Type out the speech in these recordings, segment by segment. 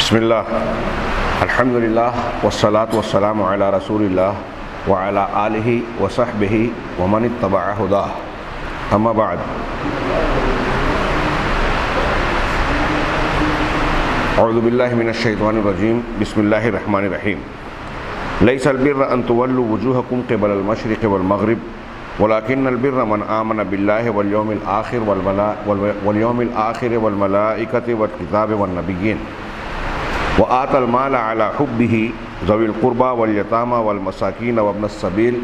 بسم اللہ الحمد للہ والصلاة والسلام علی رسول اللہ وعلی آلہ وصحبہ ومن اتبع ہداہ اما بعد اعوذ باللہ من الشیطان الرجیم بسم اللہ الرحمن الرحیم لیس البر ان تولوا وجوہکم قبل المشرق والمغرب ولكن البر من آمن باللہ والیوم الآخر والملائکۃ والکتاب والنبیین وآتى المال على حبه ذوي القربى واليتامى والمساكين وابن السبيل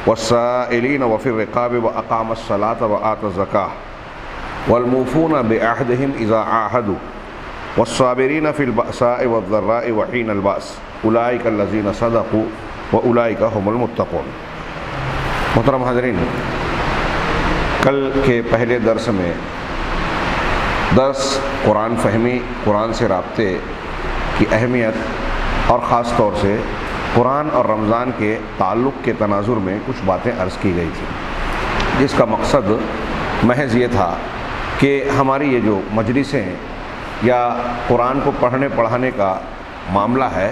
والسائلين وفي الرقاب وأقام الصلاة وآتى الزكاة والموفون بعهدهم إذا عاهدوا والصابرين في البأساء والضراء وحين البأس أولئك الذين صدقوا وأولئك هم المتقون۔ محترم حاضرین، کل کے پہلے درس میں درس قرآن فہمی، قرآن سے رابطے کی اہمیت اور خاص طور سے قرآن اور رمضان کے تعلق کے تناظر میں کچھ باتیں عرض کی گئی تھی، جس کا مقصد محض یہ تھا کہ ہماری یہ جو مجلسیں یا قرآن کو پڑھنے پڑھانے کا معاملہ ہے،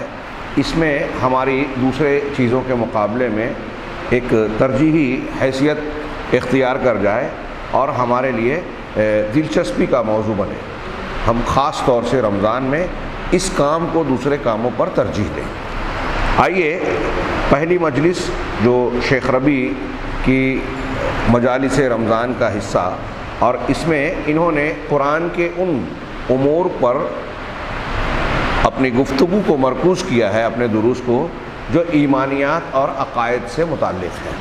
اس میں ہماری دوسرے چیزوں کے مقابلے میں ایک ترجیحی حیثیت اختیار کر جائے اور ہمارے لیے دلچسپی کا موضوع بنے۔ ہم خاص طور سے رمضان میں اس کام کو دوسرے کاموں پر ترجیح دیں۔ آئیے پہلی مجلس جو شیخ ربیع کی مجالس رمضان کا حصہ، اور اس میں انہوں نے قرآن کے ان امور پر اپنی گفتگو کو مرکوز کیا ہے، اپنے دروس کو، جو ایمانیات اور عقائد سے متعلق ہے۔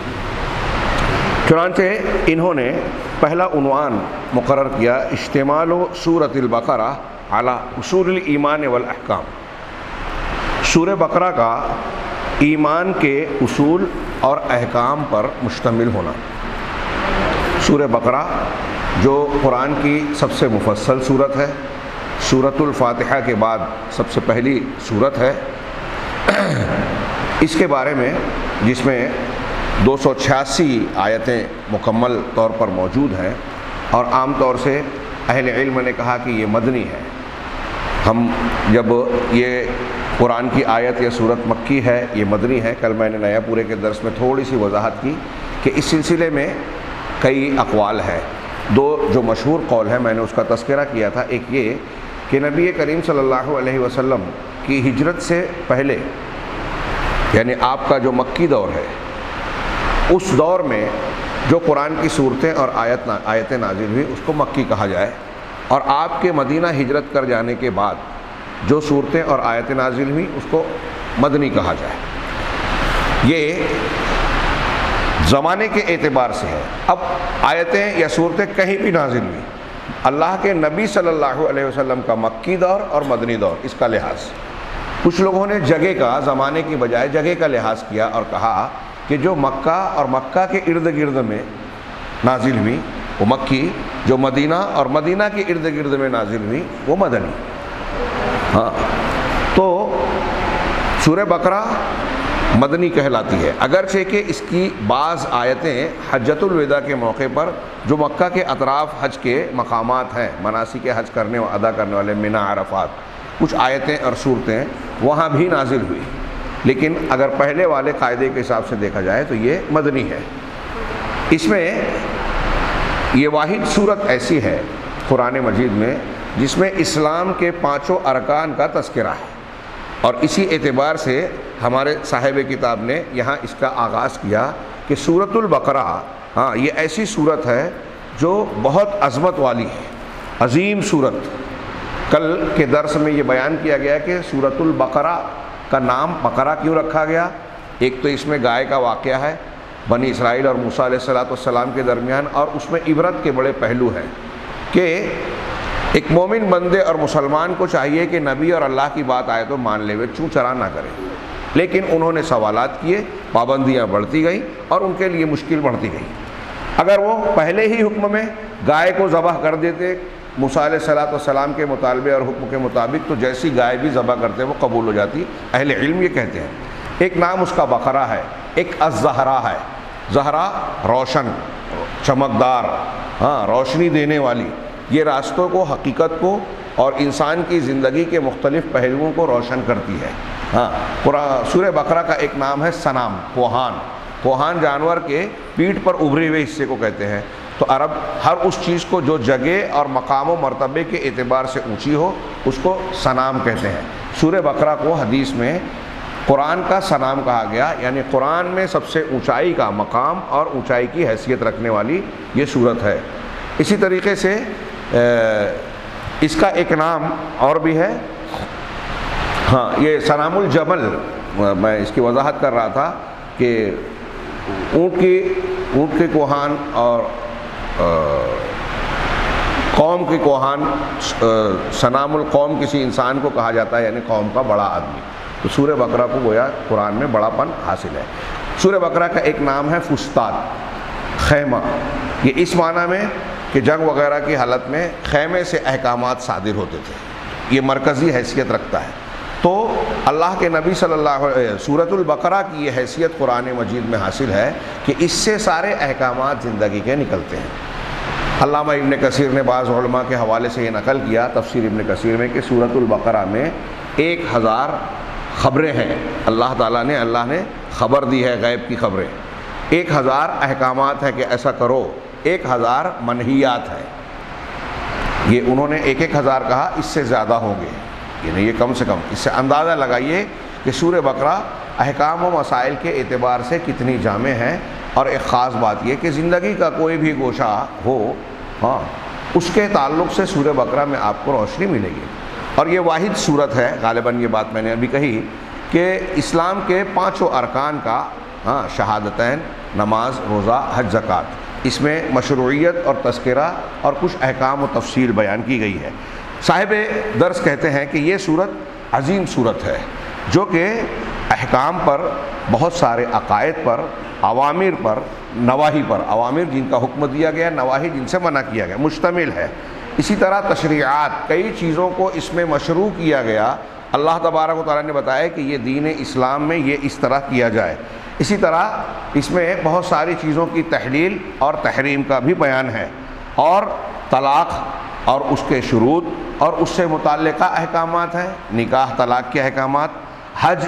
چنانچہ انہوں نے پہلا عنوان مقرر کیا اشتمال سورۃ البقرہ علی اصول الایمان والاحکام۔ سورہ بقرہ کا ایمان کے اصول اور احکام پر مشتمل ہونا۔ سورہ بقرہ جو قرآن کی سب سے مفصل صورت ہے، سورۃ الفاتحہ کے بعد سب سے پہلی صورت ہے، اس کے بارے میں جس میں 286 آیتیں مکمل طور پر موجود ہیں، اور عام طور سے اہل علم نے کہا کہ یہ مدنی ہے۔ ہم جب یہ قرآن کی آیت یا صورت مکی ہے، یہ مدنی ہے، کل میں نے نیا پورے کے درس میں تھوڑی سی وضاحت کی کہ اس سلسلے میں کئی اقوال ہیں۔ دو جو مشہور قول ہیں میں نے اس کا تذکرہ کیا تھا، ایک یہ کہ نبی کریم صلی اللہ علیہ وسلم کی ہجرت سے پہلے، یعنی آپ کا جو مکی دور ہے، اس دور میں جو قرآن کی صورتیں اور آیتیں نازل ہوئی اس کو مکی کہا جائے، اور آپ کے مدینہ ہجرت کر جانے کے بعد جو صورتیں اور آیتیں نازل ہوئی اس کو مدنی کہا جائے۔ یہ زمانے کے اعتبار سے ہے۔ اب آیتیں یا صورتیں کہیں بھی نازل ہوئی، اللہ کے نبی صلی اللہ علیہ وسلم کا مکی دور اور مدنی دور، اس کا لحاظ کچھ لوگوں نے جگہ کا، زمانے کی بجائے جگہ کا لحاظ کیا اور کہا کہ جو مکہ اور مکہ کے ارد گرد میں نازل ہوئی وہ مکی، جو مدینہ اور مدینہ کے ارد گرد میں نازل ہوئی وہ مدنی۔ ہاں، تو سورہ بقرہ مدنی کہلاتی ہے، اگرچہ کہ اس کی بعض آیتیں حجۃ الوداع کے موقع پر جو مکہ کے اطراف حج کے مقامات ہیں، مناسک حج کرنے و ادا کرنے والے منی، عرفات، کچھ آیتیں اور صورتیں وہاں بھی نازل ہوئی، لیکن اگر پہلے والے قاعدے کے حساب سے دیکھا جائے تو یہ مدنی ہے۔ اس میں یہ واحد صورت ایسی ہے قرآن مجید میں جس میں اسلام کے 5 ارکان کا تذکرہ ہے، اور اسی اعتبار سے ہمارے صاحب کتاب نے یہاں اس کا آغاز کیا کہ سورۃ البقرہ، ہاں، یہ ایسی صورت ہے جو بہت عظمت والی ہے، عظیم صورت۔ کل کے درس میں یہ بیان کیا گیا کہ سورۃ البقرہ کا نام بقرہ کیوں رکھا گیا۔ ایک تو اس میں گائے کا واقعہ ہے بنی اسرائیل اور موسیٰ علیہ السلام کے درمیان، اور اس میں عبرت کے بڑے پہلو ہیں کہ ایک مومن بندے اور مسلمان کو چاہیے کہ نبی اور اللہ کی بات آئے تو مان لے، چوں چرا نہ کرے، لیکن انہوں نے سوالات کیے، پابندیاں بڑھتی گئیں اور ان کے لیے مشکل بڑھتی گئی۔ اگر وہ پہلے ہی حکم میں گائے کو ذبح کر دیتے موسیٰ علیہ السلام کے مطالبے اور حکم کے مطابق، تو جیسی گائے بھی ذبح کرتے وہ قبول ہو جاتی۔ اہل علم یہ کہتے ہیں، ایک نام اس کا بقرہ ہے، ایک الزہرا ہے۔ زہرا روشن، چمکدار، ہاں، روشنی دینے والی، یہ راستوں کو، حقیقت کو اور انسان کی زندگی کے مختلف پہلوؤں کو روشن کرتی ہے۔ ہاں، سورہ بقرہ کا ایک نام ہے سنام، کوہان۔ کوہان جانور کے پیٹھ پر ابھرے ہوئے حصے کو کہتے ہیں۔ تو عرب ہر اس چیز کو جو جگہ اور مقام و مرتبے کے اعتبار سے اونچی ہو اس کو سنام کہتے ہیں۔ سورہ بقرہ کو حدیث میں قرآن کا سنام کہا گیا، یعنی قرآن میں سب سے اونچائی کا مقام اور اونچائی کی حیثیت رکھنے والی یہ سورت ہے۔ اسی طریقے سے اس کا ایک نام اور بھی ہے، ہاں، یہ سنام الجمل، میں اس کی وضاحت کر رہا تھا کہ اونٹ کے کوہان اور قوم کے کوہان، سنام القوم کسی انسان کو کہا جاتا ہے، یعنی قوم کا بڑا آدمی۔ تو سورہ بقرہ کو گویا قرآن میں بڑا پن حاصل ہے۔ سورہ بقرہ کا ایک نام ہے فستاد، خیمہ۔ یہ اس معنی میں کہ جنگ وغیرہ کی حالت میں خیمے سے احکامات صادر ہوتے تھے، یہ مرکزی حیثیت رکھتا ہے۔ تو اللہ کے نبی صلی اللہ علیہ سورۃ البقرہ کی یہ حیثیت قرآن مجید میں حاصل ہے کہ اس سے سارے احکامات زندگی کے نکلتے ہیں۔ علامہ ابن کثیر نے بعض علماء کے حوالے سے یہ نقل کیا تفسیر ابن کثیر میں کہ سورۃ البقرہ میں 1000 خبریں ہیں، اللہ تعالیٰ نے خبر دی ہے، غیب کی خبریں۔ 1000 احکامات ہیں کہ ایسا کرو، 1000 منہیات ہیں۔ یہ انہوں نے 1000 کہا، اس سے زیادہ ہوں گے، یعنی یہ کم سے کم۔ اس سے اندازہ لگائیے کہ سورہ بقرہ احکام و مسائل کے اعتبار سے کتنی جامع ہیں۔ اور ایک خاص بات یہ کہ زندگی کا کوئی بھی گوشہ ہو، ہاں، اس کے تعلق سے سورہ بقرہ میں آپ کو روشنی ملے گی۔ اور یہ واحد صورت ہے، غالباً یہ بات میں نے ابھی کہی، کہ اسلام کے 5 ارکان کا، ہاں، شہادتین، نماز، روزہ، حج، زکوٰۃ، اس میں مشروعیت اور تذکرہ اور کچھ احکام و تفصیل بیان کی گئی ہے۔ صاحب درس کہتے ہیں کہ یہ صورت عظیم صورت ہے جو کہ احکام پر، بہت سارے عقائد پر، اوامر پر، نواہی پر، اوامر جن کا حکم دیا گیا، نواہی جن سے منع کیا گیا، مشتمل ہے۔ اسی طرح تشریعات، کئی چیزوں کو اس میں مشروع کیا گیا۔ اللہ تبارک و تعالیٰ نے بتایا کہ یہ دین اسلام میں یہ اس طرح کیا جائے۔ اسی طرح اس میں بہت ساری چیزوں کی تحلیل اور تحریم کا بھی بیان ہے، اور طلاق اور اس کے شروط اور اس سے متعلقہ احکامات ہیں، نکاح، طلاق کے احکامات، حج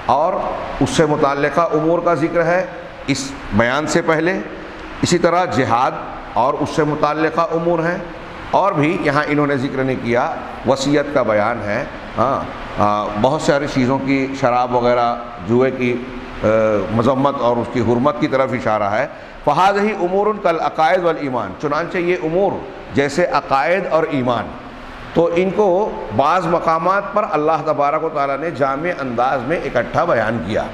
اور اس سے متعلقہ امور کا ذکر ہے اس بیان سے پہلے۔ اسی طرح جہاد اور اس سے متعلقہ امور ہیں، اور بھی یہاں انہوں نے ذکر نہیں کیا، وصیت کا بیان ہے، ہاں، بہت ساری چیزوں کی، شراب وغیرہ، جوئے کی مذمت اور اس کی حرمت کی طرف اشارہ ہے۔ فَهَذِهِ أُمُورٌ كَالْعَقَائِدِ وَالْإِيمَانِ، چنانچہ یہ امور جیسے عقائد اور ایمان، تو ان کو بعض مقامات پر اللہ تبارک و تعالیٰ نے جامع انداز میں اکٹھا بیان کیا،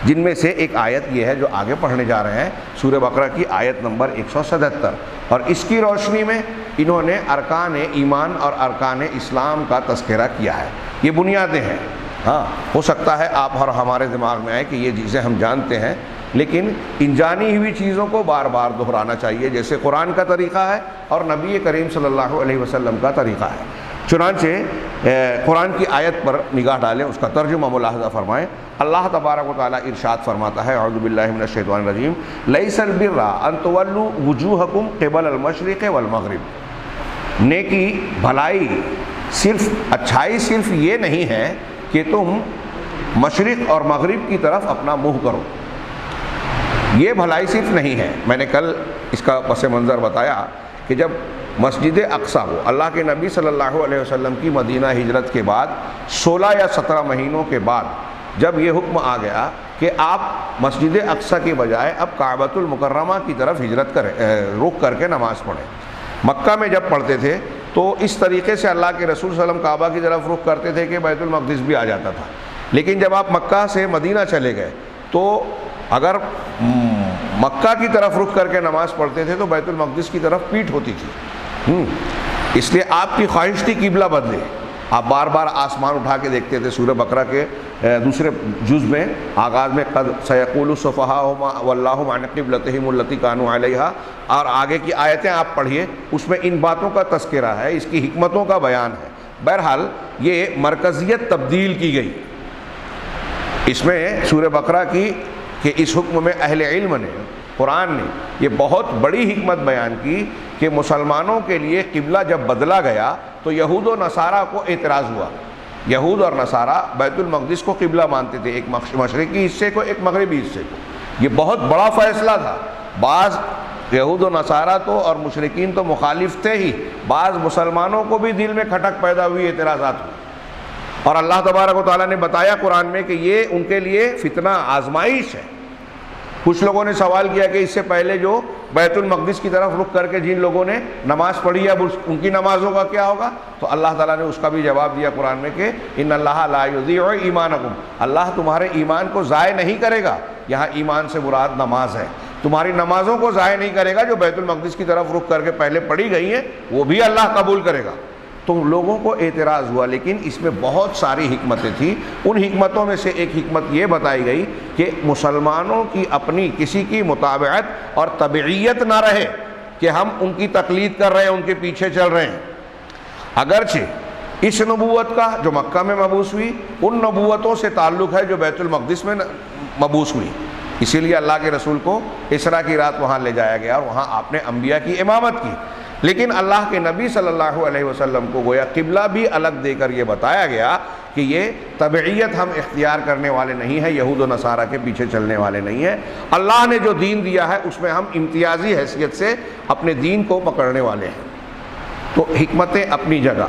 جن میں سے ایک آیت یہ ہے جو آگے پڑھنے جا رہے ہیں، سورہ بقرہ کی آیت نمبر 177، اور اس کی روشنی میں انہوں نے ارکان ایمان اور ارکان اسلام کا تذکرہ کیا ہے۔ یہ بنیادیں ہیں۔ ہاں، ہو سکتا ہے آپ اور ہمارے دماغ میں آئے کہ یہ چیزیں ہم جانتے ہیں، لیکن ان جانی ہوئی چیزوں کو بار بار دہرانا چاہیے، جیسے قرآن کا طریقہ ہے اور نبی کریم صلی اللہ علیہ وسلم کا طریقہ ہے۔ چنانچہ قرآن کی آیت پر نگاہ ڈالیں، اس کا ترجمہ ملاحظہ فرمائیں۔ اللہ تبارک و تعالیٰ ارشاد فرماتا ہے، اعوذ باللہ من الشیطان الرجیم، لیس البر ان تولوا وجوہکم قبل المشرق والمغرب، نیکی، بھلائی، صرف اچھائی صرف یہ نہیں ہے کہ تم مشرق اور مغرب کی طرف اپنا منہ کرو، یہ بھلائی صرف نہیں ہے۔ میں نے کل اس کا پس منظر بتایا کہ جب مسجد اقصیٰ کو اللہ کے نبی صلی اللہ علیہ وسلم کی مدینہ ہجرت کے بعد 16 یا 17 مہینوں کے بعد جب یہ حکم آ گیا کہ آپ مسجد اقصیٰ کے بجائے اب کعبۃ المکرمہ کی طرف ہجرت کریں، رخ کر کے نماز پڑھیں۔ مکہ میں جب پڑھتے تھے تو اس طریقے سے اللہ کے رسول صلی اللہ علیہ وسلم کعبہ کی طرف رخ کرتے تھے کہ بیت المقدس بھی آ جاتا تھا، لیکن جب آپ مکہ سے مدینہ چلے گئے تو اگر مکہ کی طرف رخ کر کے نماز پڑھتے تھے تو بیت المقدس کی طرف پیٹھ ہوتی تھی۔ اس لیے آپ کی خواہش تھی قبلہ بدلے، آپ بار بار آسمان اٹھا کے دیکھتے تھے۔ سورہ بقرہ کے دوسرے جز میں آغاز میں قد سیقول السفہاء واللہ عن قبلتہم التی کانوا علیہا، اور آگے کی آیتیں آپ پڑھیے، اس میں ان باتوں کا تذکرہ ہے، اس کی حکمتوں کا بیان ہے۔ بہرحال یہ مرکزیت تبدیل کی گئی اس میں سورہ بقرہ کی، کہ اس حکم میں اہل علم نے قرآن نے یہ بہت بڑی حکمت بیان کی کہ مسلمانوں کے لیے قبلہ جب بدلا گیا تو یہود و نصارہ کو اعتراض ہوا. یہود اور نصارہ بیت المقدس کو قبلہ مانتے تھے، ایک مشرقی حصے کو، ایک مغربی حصے کو. یہ بہت بڑا فیصلہ تھا. بعض یہود و نصارہ تو اور مشرکین تو مخالف تھے ہی، بعض مسلمانوں کو بھی دل میں کھٹک پیدا ہوئی، اعتراضات ہوئے. اور اللہ تبارک و تعالیٰ نے بتایا قرآن میں کہ یہ ان کے لیے فتنہ، آزمائش ہے. کچھ لوگوں نے سوال کیا کہ اس سے پہلے جو بیت المقدس کی طرف رخ کر کے جن لوگوں نے نماز پڑھی ہے اب ان کی نمازوں کا کیا ہوگا؟ تو اللہ تعالیٰ نے اس کا بھی جواب دیا قرآن میں کہ ان اللہ لا یضیع ایمانکم، اللہ تمہارے ایمان کو ضائع نہیں کرے گا. یہاں ایمان سے مراد نماز ہے. تمہاری نمازوں کو ضائع نہیں کرے گا، جو بیت المقدس کی طرف رخ کر کے پہلے پڑھی گئی ہیں وہ بھی اللہ قبول کرے گا. تو لوگوں کو اعتراض ہوا، لیکن اس میں بہت ساری حکمتیں تھیں. ان حکمتوں میں سے ایک حکمت یہ بتائی گئی کہ مسلمانوں کی اپنی کسی کی متابعت اور تبعیت نہ رہے کہ ہم ان کی تقلید کر رہے ہیں، ان کے پیچھے چل رہے ہیں. اگرچہ اس نبوت کا جو مکہ میں مبعوث ہوئی ان نبوتوں سے تعلق ہے جو بیت المقدس میں مبعوث ہوئی، اسی لیے اللہ کے رسول کو اسراء کی رات وہاں لے جایا گیا اور وہاں آپ نے انبیاء کی امامت کی. لیکن اللہ کے نبی صلی اللہ علیہ وسلم کو گویا قبلہ بھی الگ دے کر یہ بتایا گیا کہ یہ تبعیت ہم اختیار کرنے والے نہیں ہیں، یہود و نصارہ کے پیچھے چلنے والے نہیں ہیں. اللہ نے جو دین دیا ہے اس میں ہم امتیازی حیثیت سے اپنے دین کو پکڑنے والے ہیں. تو حکمتیں اپنی جگہ،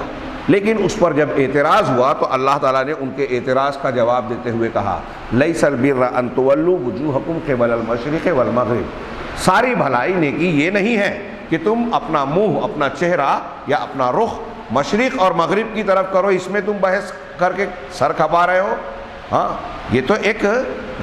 لیکن اس پر جب اعتراض ہوا تو اللہ تعالیٰ نے ان کے اعتراض کا جواب دیتے ہوئے کہا لیس البر ان تولوا وجوہکم قبل المشرق والمغرب، ساری بھلائی نیکی یہ نہیں ہے کہ تم اپنا منہ، اپنا چہرہ یا اپنا رخ مشرق اور مغرب کی طرف کرو، اس میں تم بحث کر کے سر کھپا رہے ہو. ہاں یہ تو ایک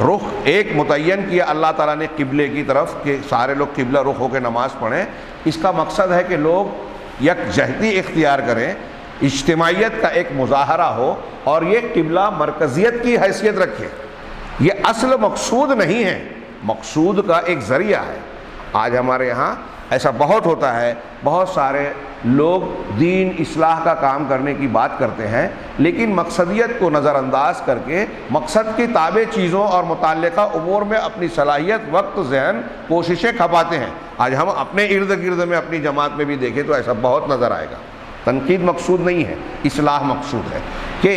رخ ایک متعین کیا اللہ تعالیٰ نے قبلے کی طرف کہ سارے لوگ قبلہ رخ ہو کے نماز پڑھیں. اس کا مقصد ہے کہ لوگ یکجہتی اختیار کریں، اجتماعیت کا ایک مظاہرہ ہو اور یہ قبلہ مرکزیت کی حیثیت رکھے. یہ اصل مقصود نہیں ہے، مقصود کا ایک ذریعہ ہے. آج ہمارے یہاں ایسا بہت ہوتا ہے، بہت سارے لوگ دین اصلاح کا کام کرنے کی بات کرتے ہیں لیکن مقصدیت کو نظر انداز کر کے مقصد کی تابع چیزوں اور متعلقہ امور میں اپنی صلاحیت، وقت، ذہن، کوششیں کھپاتے ہیں. آج ہم اپنے ارد گرد میں اپنی جماعت میں بھی دیکھیں تو ایسا بہت نظر آئے گا. تنقید مقصود نہیں ہے، اصلاح مقصود ہے کہ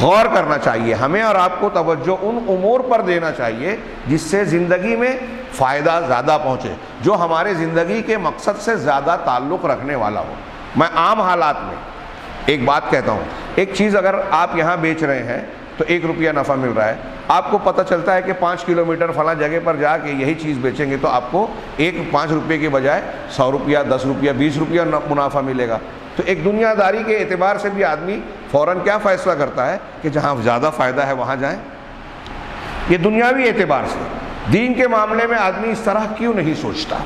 غور کرنا چاہیے ہمیں اور آپ کو، توجہ ان امور پر دینا چاہیے جس سے زندگی میں فائدہ زیادہ پہنچے، جو ہمارے زندگی کے مقصد سے زیادہ تعلق رکھنے والا ہو. میں عام حالات میں ایک بات کہتا ہوں، ایک چیز اگر آپ یہاں بیچ رہے ہیں تو 1 روپیہ نفع مل رہا ہے، آپ کو پتہ چلتا ہے کہ 5 کلومیٹر فلاں جگہ پر جا کے یہی چیز بیچیں گے تو آپ کو 5 روپے کے بجائے 100 روپیہ، 10 روپیہ، 20 روپیہ منافع ملے گا. تو ایک دنیا داری کے اعتبار سے بھی آدمی فوراً کیا فیصلہ کرتا ہے کہ جہاں زیادہ فائدہ ہے وہاں جائیں. یہ دنیاوی اعتبار سے. دین کے معاملے میں آدمی اس طرح کیوں نہیں سوچتا؟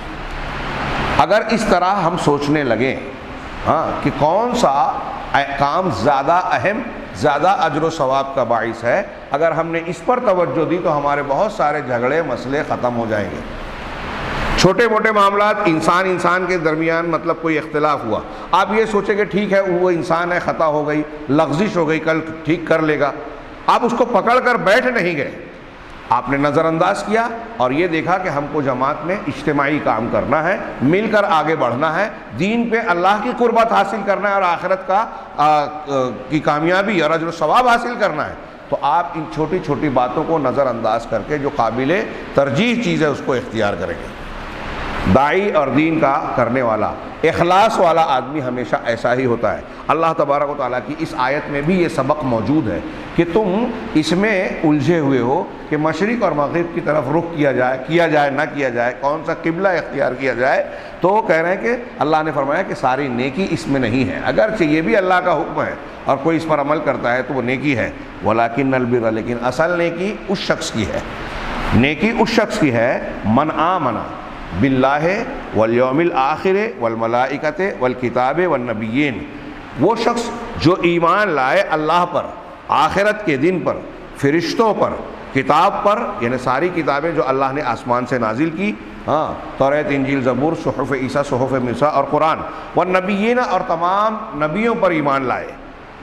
اگر اس طرح ہم سوچنے لگیں کہ کون سا کام زیادہ اہم، زیادہ اجر و ثواب کا باعث ہے، اگر ہم نے اس پر توجہ دی تو ہمارے بہت سارے جھگڑے، مسئلے ختم ہو جائیں گے. چھوٹے موٹے معاملات، انسان کے درمیان مطلب کوئی اختلاف ہوا، آپ یہ سوچیں کہ ٹھیک ہے وہ انسان ہے، خطا ہو گئی، لغزش ہو گئی، کل ٹھیک کر لے گا. آپ اس کو پکڑ کر بیٹھ نہیں گئے، آپ نے نظر انداز کیا اور یہ دیکھا کہ ہم کو جماعت میں اجتماعی کام کرنا ہے، مل کر آگے بڑھنا ہے، دین پہ اللہ کی قربت حاصل کرنا ہے اور آخرت کی کامیابی اور اجر و ثواب حاصل کرنا ہے. تو آپ ان چھوٹی چھوٹی باتوں کو نظر انداز کر کے جو قابل ترجیح چیز ہے اس کو اختیار کریں گے. داعی اور دین کا کرنے والا، اخلاص والا آدمی ہمیشہ ایسا ہی ہوتا ہے. اللہ تبارک و تعالیٰ کی اس آیت میں بھی یہ سبق موجود ہے کہ تم اس میں الجھے ہوئے ہو کہ مشرق اور مغرب کی طرف رخ کیا جائے نہ کیا جائے، کون سا قبلہ اختیار کیا جائے. تو کہہ رہے ہیں کہ اللہ نے فرمایا کہ ساری نیکی اس میں نہیں ہے، اگرچہ یہ بھی اللہ کا حکم ہے اور کوئی اس پر عمل کرتا ہے تو وہ نیکی ہے. وَلَٰكِنَّ الْبِرَّ، لیکن اصل نیکی اس شخص کی ہے، نیکی اس شخص کی ہے من آمن باللہ والیوم الآخر والملائکۃ والکتاب والنبیین، وہ شخص جو ایمان لائے اللہ پر، آخرت کے دن پر، فرشتوں پر، کتاب پر، یعنی ساری کتابیں جو اللہ نے آسمان سے نازل کی، توریت، انجیل، زبور، صحف عیسیٰ، صحف موسیٰ اور قرآن، والنبیین، اور تمام نبیوں پر ایمان لائے.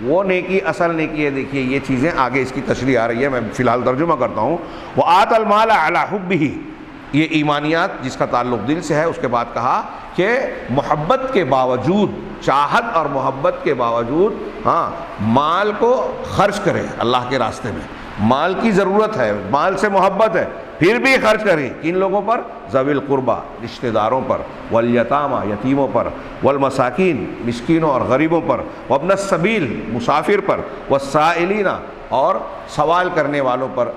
وہ نیکی اصل نیکی ہے. دیکھیے یہ چیزیں آگے اس کی تشریح آ رہی ہے، میں فی الحال ترجمہ کرتا ہوں. وآت المال علی حبہ، یہ ایمانیات جس کا تعلق دل سے ہے. اس کے بعد کہا کہ محبت کے باوجود، چاہت اور محبت کے باوجود مال کو خرچ کرے اللہ کے راستے میں. مال کی ضرورت ہے، مال سے محبت ہے، پھر بھی خرچ کرے. کن لوگوں پر؟ ذوی القربہ، رشتہ داروں پر، والیتامى، یتیموں پر، والمساکین، مسکینوں اور غریبوں پر، وابن السبیل، مسافر پر، والسائلین، اور سوال کرنے والوں پر،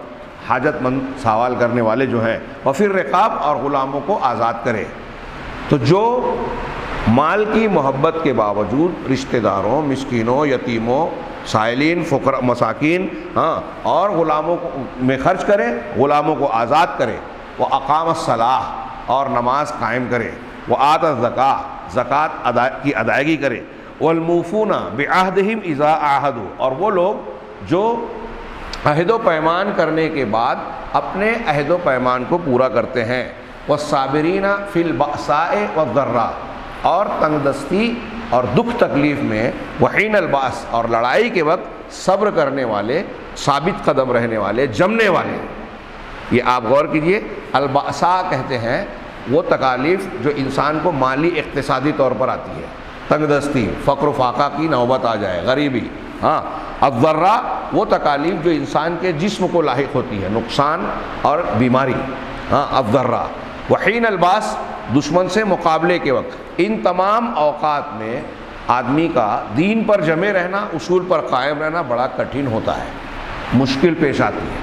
حاجت مند سوال کرنے والے جو ہیں، وفی الرقاب، اور غلاموں کو آزاد کرے. تو جو مال کی محبت کے باوجود رشتہ داروں، مسکینوں، یتیموں، سائلین، فقراء، مساکین اور غلاموں کو میں خرچ کرے، غلاموں کو آزاد کرے، وہ اقام الصلاۃ، اور نماز قائم کرے، وہ آت الزکاۃ، زکوٰۃ کی ادائیگی کرے، والموفون بعہدہم اذا عاہدوا، اور وہ لوگ جو عہد و پیمان کرنے کے بعد اپنے عہد و پیمان کو پورا کرتے ہیں، والصابرین فی البأساء والضراء، اور تنگ دستی اور دکھ تکلیف میں، وحین الباس، اور لڑائی کے وقت صبر کرنے والے، ثابت قدم رہنے والے، جمنے والے. یہ آپ غور کیجئے، البأساء کہتے ہیں وہ تکالیف جو انسان کو مالی اقتصادی طور پر آتی ہے، تنگ دستی، فقر و فاقہ کی نوبت آ جائے، غریبی. الضراء وہ تکالیف جو انسان کے جسم کو لاحق ہوتی ہے، نقصان اور بیماری. الضراء. وحین الباس، دشمن سے مقابلے کے وقت. ان تمام اوقات میں آدمی کا دین پر جمے رہنا، اصول پر قائم رہنا بڑا کٹھن ہوتا ہے، مشکل پیش آتی ہے.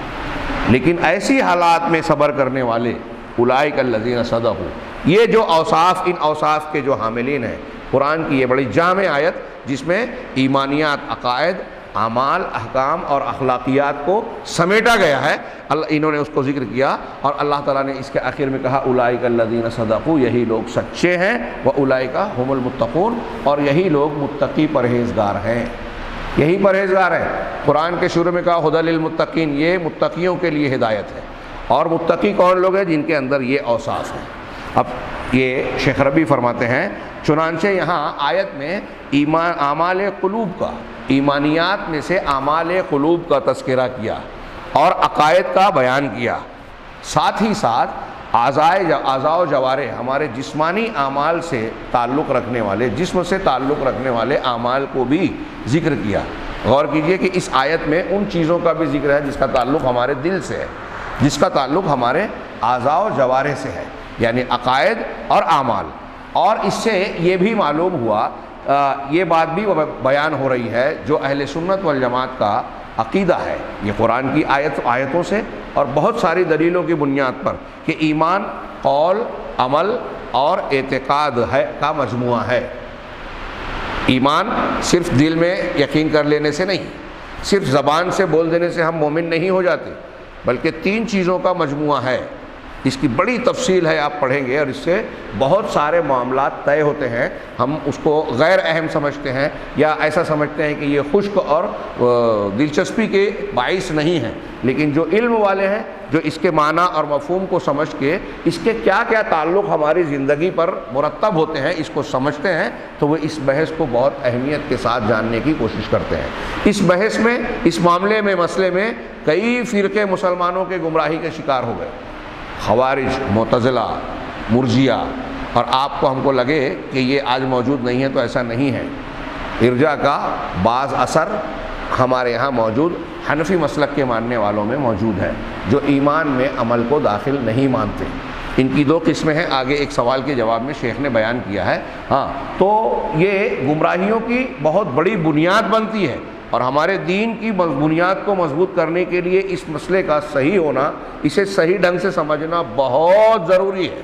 لیکن ایسی حالات میں صبر کرنے والے، اولئک الذین صدقوا، یہ جو اوصاف، ان اوصاف کے جو حاملین ہیں. قرآن کی یہ بڑی جامع آیت جس میں ایمانیات، عقائد، اعمال، احکام اور اخلاقیات کو سمیٹا گیا ہے. انہوں نے اس کو ذکر کیا، اور اللہ تعالیٰ نے اس کے آخر میں کہا اولئک الذین صدقوا، یہی لوگ سچے ہیں، واولئک هم المتقون، اور یہی لوگ متقی پرہیزگار ہیں. یہی پرہیزگار ہیں. قرآن کے شروع میں کہا ھدی للمتقین، یہ متقیوں کے لیے ہدایت ہے. اور متقی کون لوگ ہیں؟ جن کے اندر یہ اوصاف ہیں. اب یہ شیخ ربیع فرماتے ہیں چنانچہ یہاں آیت میں اعمال قلوب کا، ایمانیات میں سے اعمال قلوب کا تذکرہ کیا اور عقائد کا بیان کیا. ساتھ ہی ساتھ اعضاء و جوارح، ہمارے جسمانی اعمال سے تعلق رکھنے والے، جسم سے تعلق رکھنے والے اعمال کو بھی ذکر کیا. غور کیجئے کہ اس آیت میں ان چیزوں کا بھی ذکر ہے جس کا تعلق ہمارے دل سے ہے، جس کا تعلق ہمارے اعضاء و جوارح سے ہے، یعنی عقائد اور اعمال. اور اس سے یہ بھی معلوم ہوا، یہ بات بھی بیان ہو رہی ہے جو اہل سنت والجماعت کا عقیدہ ہے، یہ قرآن کی آیتوں سے اور بہت ساری دلیلوں کی بنیاد پر، کہ ایمان قول، عمل اور اعتقاد ہے کا مجموعہ ہے. ایمان صرف دل میں یقین کر لینے سے نہیں، صرف زبان سے بول دینے سے ہم مومن نہیں ہو جاتے، بلکہ 3 چیزوں کا مجموعہ ہے. اس کی بڑی تفصیل ہے، آپ پڑھیں گے، اور اس سے بہت سارے معاملات طے ہوتے ہیں. ہم اس کو غیر اہم سمجھتے ہیں یا ایسا سمجھتے ہیں کہ یہ خشک اور دلچسپی کے باعث نہیں ہیں، لیکن جو علم والے ہیں، جو اس کے معنی اور مفہوم کو سمجھ کے اس کے کیا کیا تعلق ہماری زندگی پر مرتب ہوتے ہیں، اس کو سمجھتے ہیں، تو وہ اس بحث کو بہت اہمیت کے ساتھ جاننے کی کوشش کرتے ہیں. اس بحث میں، اس معاملے میں، مسئلے میں کئی فرقے مسلمانوں کے گمراہی کے شکار ہو گئے، خوارج، معتزلہ، مرجیہ. اور آپ کو، ہم کو لگے کہ یہ آج موجود نہیں ہے تو ایسا نہیں ہے. ارجاء کا بعض اثر ہمارے یہاں موجود حنفی مسلک کے ماننے والوں میں موجود ہے، جو ایمان میں عمل کو داخل نہیں مانتے. ان کی 2 قسمیں ہیں، آگے ایک سوال کے جواب میں شیخ نے بیان کیا ہے. تو یہ گمراہیوں کی بہت بڑی بنیاد بنتی ہے، اور ہمارے دین کی بنیاد کو مضبوط کرنے کے لیے اس مسئلے کا صحیح ہونا، اسے صحیح ڈھنگ سے سمجھنا بہت ضروری ہے.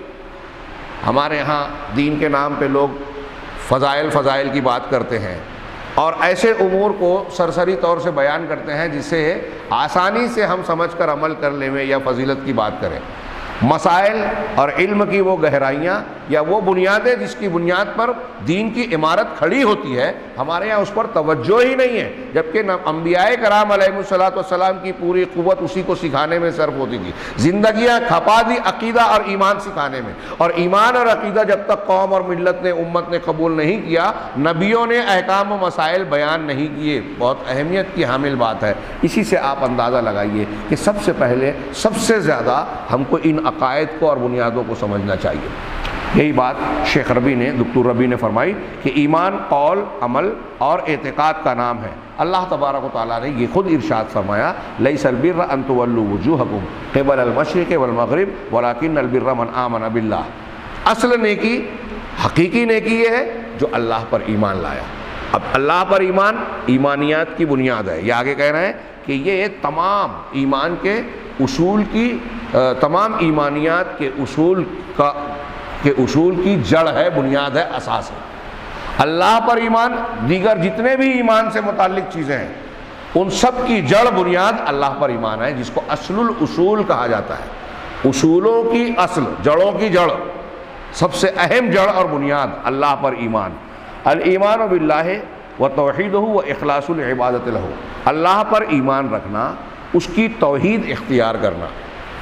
ہمارے ہاں دین کے نام پہ لوگ فضائل کی بات کرتے ہیں، اور ایسے امور کو سرسری طور سے بیان کرتے ہیں جسے آسانی سے ہم سمجھ کر عمل کر لیں یا فضیلت کی بات کریں. مسائل اور علم کی وہ گہرائیاں یا وہ بنیادیں جس کی بنیاد پر دین کی عمارت کھڑی ہوتی ہے، ہمارے یہاں اس پر توجہ ہی نہیں ہے، جبکہ انبیاء کرام علیہ الصلوۃ والسلام کی پوری قوت اسی کو سکھانے میں صرف ہوتی تھی، زندگیاں کھپا دی عقیدہ اور ایمان سکھانے میں، اور ایمان اور عقیدہ جب تک قوم اور ملت نے امت نے قبول نہیں کیا، نبیوں نے احکام و مسائل بیان نہیں کیے۔ بہت اہمیت کی حامل بات ہے۔ اسی سے آپ اندازہ لگائیے کہ سب سے پہلے سب سے زیادہ ہم کو ان عقائد کو اور بنیادوں کو سمجھنا چاہیے۔ یہی بات شیخ ربیع نے، دکتور ربیع نے فرمائی کہ ایمان قول، عمل اور اعتقاد کا نام ہے۔ اللہ تبارک و تعالیٰ نے یہ خود ارشاد فرمایا، لیس البر ان تولوا وجوہکم قبل المشرق والمغرب ولکن البر من آمن باللہ۔ اصل نیکی، حقیقی نیکی یہ ہے جو اللہ پر ایمان لایا۔ اب اللہ پر ایمان ایمانیات کی بنیاد ہے۔ یہ آگے کہہ رہے ہیں کہ یہ تمام ایمان کے اصول کی، تمام ایمانیات کے اصول کی جڑ ہے، بنیاد ہے، اساس ہے۔ اللہ پر ایمان، دیگر جتنے بھی ایمان سے متعلق چیزیں ہیں ان سب کی جڑ، بنیاد اللہ پر ایمان ہے، جس کو اصل الاصول کہا جاتا ہے۔ اصولوں کی اصل، جڑوں کی جڑ، سب سے اہم جڑ اور بنیاد اللہ پر ایمان۔ الایمان باللہ وتوحیدہ واخلاص العبادۃ لہ، اللہ پر ایمان رکھنا، اس کی توحید اختیار کرنا،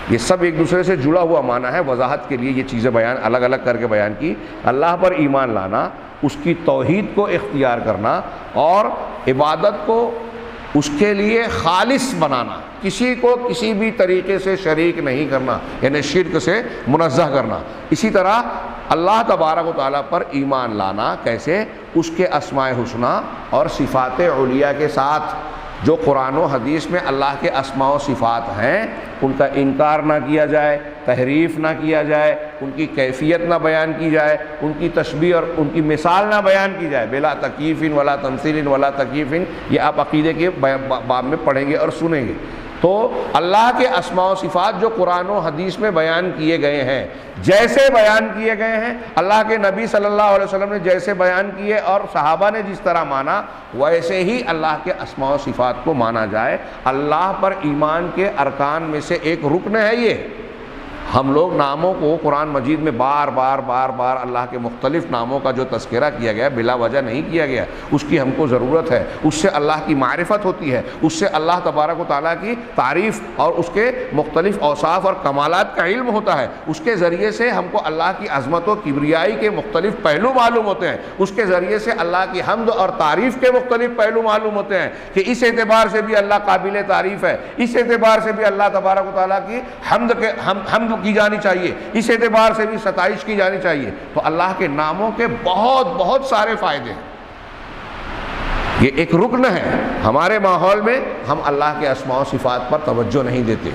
یہ سب ایک دوسرے سے جڑا ہوا معنی ہے۔ وضاحت کے لیے یہ چیزیں بیان الگ الگ کر کے بیان کی۔ اللہ پر ایمان لانا، اس کی توحید کو اختیار کرنا، اور عبادت کو اس کے لیے خالص بنانا، کسی کو کسی بھی طریقے سے شریک نہیں کرنا، یعنی شرک سے منزہ کرنا۔ اسی طرح اللہ تبارک و تعالیٰ پر ایمان لانا کیسے؟ اس کے اسماء حسنی اور صفات علیہ کے ساتھ، جو قرآن و حدیث میں اللہ کے اسماء و صفات ہیں ان کا انکار نہ کیا جائے، تحریف نہ کیا جائے، ان کی کیفیت نہ بیان کی جائے، ان کی تشبیہ اور ان کی مثال نہ بیان کی جائے، بلا تکییف ولا تمثیل ولا تکییف، یہ آپ عقیدے کے باب میں پڑھیں گے اور سنیں گے۔ تو اللہ کے اسماء و صفات جو قرآن و حدیث میں بیان کیے گئے ہیں، جیسے بیان کیے گئے ہیں، اللہ کے نبی صلی اللہ علیہ وسلم نے جیسے بیان کیے اور صحابہ نے جس طرح مانا، ویسے ہی اللہ کے اسماء و صفات کو مانا جائے۔ اللہ پر ایمان کے ارکان میں سے ایک رکن ہے یہ۔ ہم لوگ ناموں کو قرآن مجید میں بار بار اللہ کے مختلف ناموں کا جو تذکرہ کیا گیا بلا وجہ نہیں کیا گیا، اس کی ہم کو ضرورت ہے، اس سے اللہ کی معرفت ہوتی ہے، اس سے اللہ تبارک و تعالیٰ کی تعریف اور اس کے مختلف اوصاف اور کمالات کا علم ہوتا ہے، اس کے ذریعے سے ہم کو اللہ کی عظمت و کبریائی کے مختلف پہلو معلوم ہوتے ہیں، اس کے ذریعے سے اللہ کی حمد اور تعریف کے مختلف پہلو معلوم ہوتے ہیں کہ اس اعتبار سے بھی اللہ قابل تعریف ہے، اس اعتبار سے بھی اللہ تبارک و تعالیٰ کی حمد کی جانی چاہیے، اس اعتبار سے بھی ستائش کی جانی چاہیے۔ تو اللہ کے ناموں کے بہت سارے فائدے ہیں، یہ ایک رکن ہے۔ ہمارے ماحول میں ہم اللہ کے اسماء و صفات پر توجہ نہیں دیتے،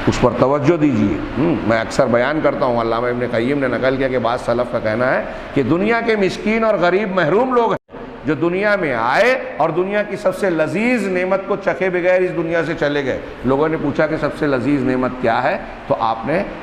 اس پر توجہ دیجیے۔ میں اکثر بیان کرتا ہوں، علامہ ابن قیم نے نقل کیا کہ بعض سلف کا کہنا ہے کہ دنیا کے مسکین اور غریب محروم لوگ ہیں جو دنیا میں آئے اور دنیا کی سب سے لذیذ نعمت کو چکھے بغیر اس دنیا سے چلے گئے۔ لوگوں نے پوچھا کہ سب سے لذیذ نعمت کیا ہے؟ تو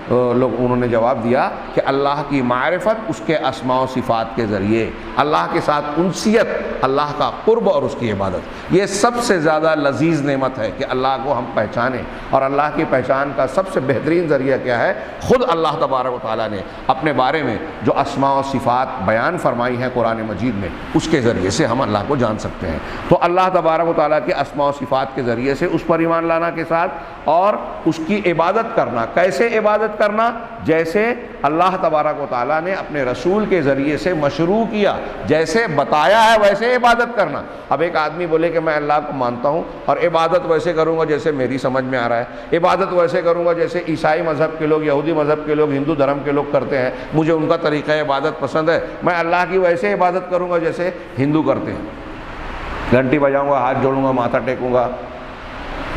انہوں نے جواب دیا کہ اللہ کی معرفت، اس کے اسماء و صفات کے ذریعے اللہ کے ساتھ انسیت، اللہ کا قرب اور اس کی عبادت، یہ سب سے زیادہ لذیذ نعمت ہے کہ اللہ کو ہم پہچانیں۔ اور اللہ کی پہچان کا سب سے بہترین ذریعہ کیا ہے؟ خود اللہ تبارک و تعالیٰ نے اپنے بارے میں جو اسماء و صفات بیان فرمائی ہیں قرآن مجید میں، اس کے ذریعے سے ہم اللہ کو جان سکتے ہیں۔ تو اللہ تبارک و تعالیٰ کے اسماء و صفات کے ذریعے سے اس پر ایمان لانا کے ساتھ، اور اس کی عبادت کرنا۔ کیسے عبادت کرنا؟ جیسے اللہ تبارک و تعالیٰ نے اپنے رسول کے ذریعے سے مشروع کیا، جیسے بتایا ہے ویسے عبادت کرنا۔ اب ایک آدمی بولے کہ میں اللہ کو مانتا ہوں اور عبادت ویسے کروں گا جیسے میری سمجھ میں آ رہا ہے، عبادت ویسے کروں گا جیسے عیسائی مذہب کے لوگ، یہودی مذہب کے لوگ، ہندو دھرم کے لوگ کرتے ہیں، مجھے ان کا طریقہ عبادت پسند ہے، میں اللہ کی ویسے عبادت کروں گا جیسے ہندو کرتے ہیں، گھنٹی بجاؤں گا، ہاتھ جوڑوں گا، ماتھا ٹیکوں گا،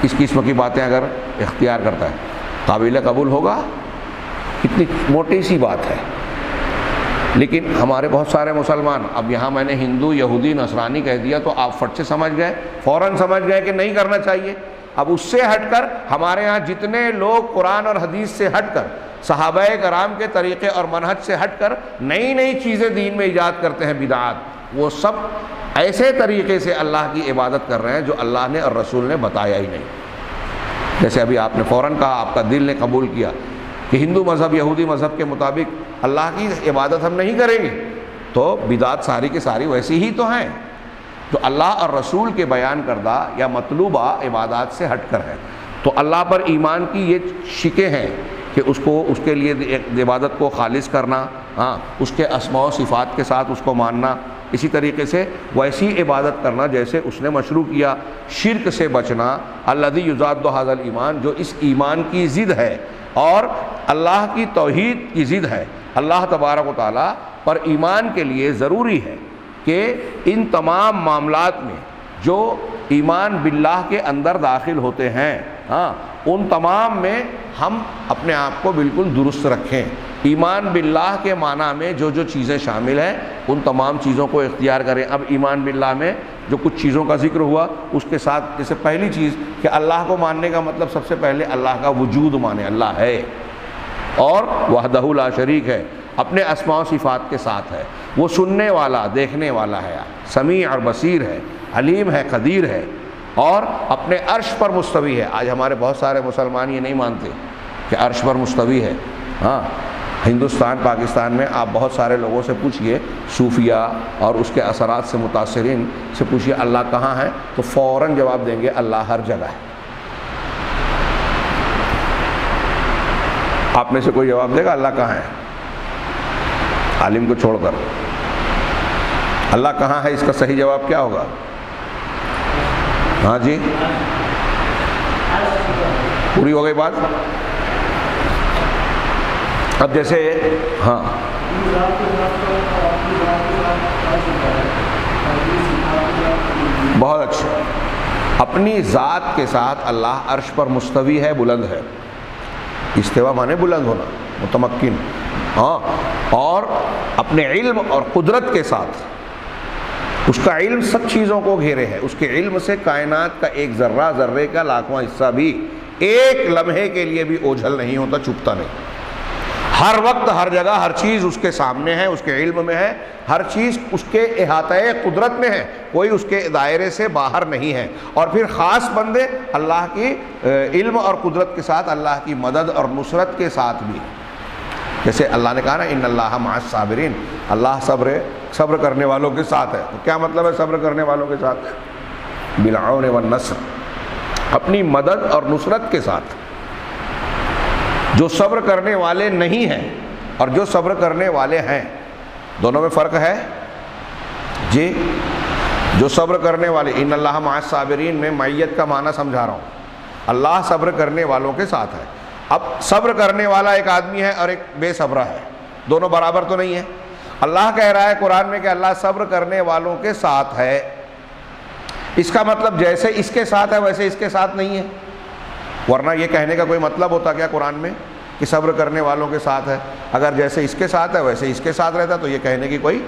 اس قسم کی باتیں اگر اختیار کرتا ہے، قابل قبول ہوگا؟ اتنی موٹی سی بات ہے۔ لیکن ہمارے بہت سارے مسلمان، اب یہاں میں نے ہندو، یہودی، نصرانی کہہ دیا تو آپ فٹ سے سمجھ گئے، فوراً سمجھ گئے کہ نہیں کرنا چاہیے۔ اب اس سے ہٹ کر ہمارے یہاں جتنے لوگ قرآن اور حدیث سے ہٹ کر، صحابہ کرام کے طریقے اور منہج سے ہٹ کر نئی چیزیں دین میں ایجاد کرتے ہیں، بدعات، وہ سب ایسے طریقے سے اللہ کی عبادت کر رہے ہیں جو اللہ نے اور رسول نے بتایا ہی نہیں۔ جیسے ابھی آپ نے فوراً کہا، آپ کا دل نے قبول کیا کہ ہندو مذہب یہودی مذہب کے مطابق اللہ کی عبادت ہم نہیں کریں گے، تو بدعات ساری کی ساری ویسی ہی تو ہیں جو اللہ اور رسول کے بیان کردہ یا مطلوبہ عبادات سے ہٹ کر ہے۔ تو اللہ پر ایمان کی یہ شکیں ہیں کہ اس کے لیے عبادت کو خالص کرنا، اس کے اسماء و صفات کے ساتھ اس کو ماننا، اسی طریقے سے ویسی عبادت کرنا جیسے اس نے مشروع کیا، شرک سے بچنا، الذی یضاد ھذا الایمان، جو اس ایمان کی ضد ہے اور اللہ کی توحید کی ضد ہے۔ اللہ تبارک و تعالیٰ پر ایمان کے لیے ضروری ہے کہ ان تمام معاملات میں جو ایمان باللہ کے اندر داخل ہوتے ہیں، ان تمام میں ہم اپنے آپ کو بالکل درست رکھیں۔ ایمان باللہ کے معنی میں جو جو چیزیں شامل ہیں ان تمام چیزوں کو اختیار کریں۔ اب ایمان باللہ میں جو کچھ چیزوں کا ذکر ہوا اس کے ساتھ جیسے پہلی چیز کہ اللہ کو ماننے کا مطلب سب سے پہلے اللہ کا وجود مانے، اللہ ہے اور وحدہ لا شریک ہے، اپنے اسماء و صفات کے ساتھ ہے، وہ سننے والا دیکھنے والا ہے، سمیع اور بصیر ہے، علیم ہے، قدیر ہے، اور اپنے عرش پر مستوی ہے۔ آج ہمارے بہت سارے مسلمان یہ نہیں مانتے کہ عرش پر مستوی ہے۔ ہندوستان پاکستان میں آپ بہت سارے لوگوں سے پوچھئے، صوفیہ اور اس کے اثرات سے متاثرین سے پوچھئے اللہ کہاں ہے، تو فوراً جواب دیں گے اللہ ہر جگہ ہے۔ آپ میں سے کوئی جواب دے گا اللہ کہاں ہے؟ عالم کو چھوڑ کر اللہ کہاں ہے، اس کا صحیح جواب کیا ہوگا؟ ہاں جی، پوری ہو گئی بات؟ اب جیسے بہت اچھا، اپنی ذات کے ساتھ اللہ عرش پر مستوی ہے، بلند ہے۔ استوا مانے بلند ہونا، متمکن، اور اپنے علم اور قدرت کے ساتھ اس کا علم سب چیزوں کو گھیرے ہے، اس کے علم سے کائنات کا ایک ذرہ، ذرے کا لاکھواں حصہ بھی ایک لمحے کے لیے بھی اوجھل نہیں ہوتا، چھپتا نہیں۔ ہر وقت ہر جگہ ہر چیز اس کے سامنے ہے، اس کے علم میں ہے، ہر چیز اس کے احاطہ قدرت میں ہے، کوئی اس کے دائرے سے باہر نہیں ہے۔ اور پھر خاص بندے اللہ کی علم اور قدرت کے ساتھ اللہ کی مدد اور نصرت کے ساتھ بھی، جیسے اللہ نے کہا نا ان اللہ مع الصابرین، اللہ صبر کرنے والوں کے ساتھ ہے۔ تو کیا مطلب ہے صبر کرنے والوں کے ساتھ؟ بالعون والنصر، اپنی مدد اور نصرت کے ساتھ۔ جو صبر کرنے والے نہیں ہیں اور جو صبر کرنے والے ہیں، دونوں میں فرق ہے جی۔ جو صبر کرنے والے، ان اللہ مع الصابرین میں معیت کا معنی سمجھا رہا ہوں، اللہ صبر کرنے والوں کے ساتھ ہے۔ اب صبر کرنے والا ایک آدمی ہے اور ایک بے صبرہ ہے، دونوں برابر تو نہیں ہے۔ اللہ کہہ رہا ہے قرآن میں کہ اللہ صبر کرنے والوں کے ساتھ ہے، اس کا مطلب جیسے اس کے ساتھ ہے ویسے اس کے ساتھ نہیں ہے، ورنہ یہ کہنے کا کوئی مطلب ہوتا کیا قرآن میں کہ صبر کرنے والوں کے ساتھ ہے؟ اگر جیسے اس کے ساتھ ہے ویسے اس کے ساتھ رہتا تو یہ کہنے کی کوئی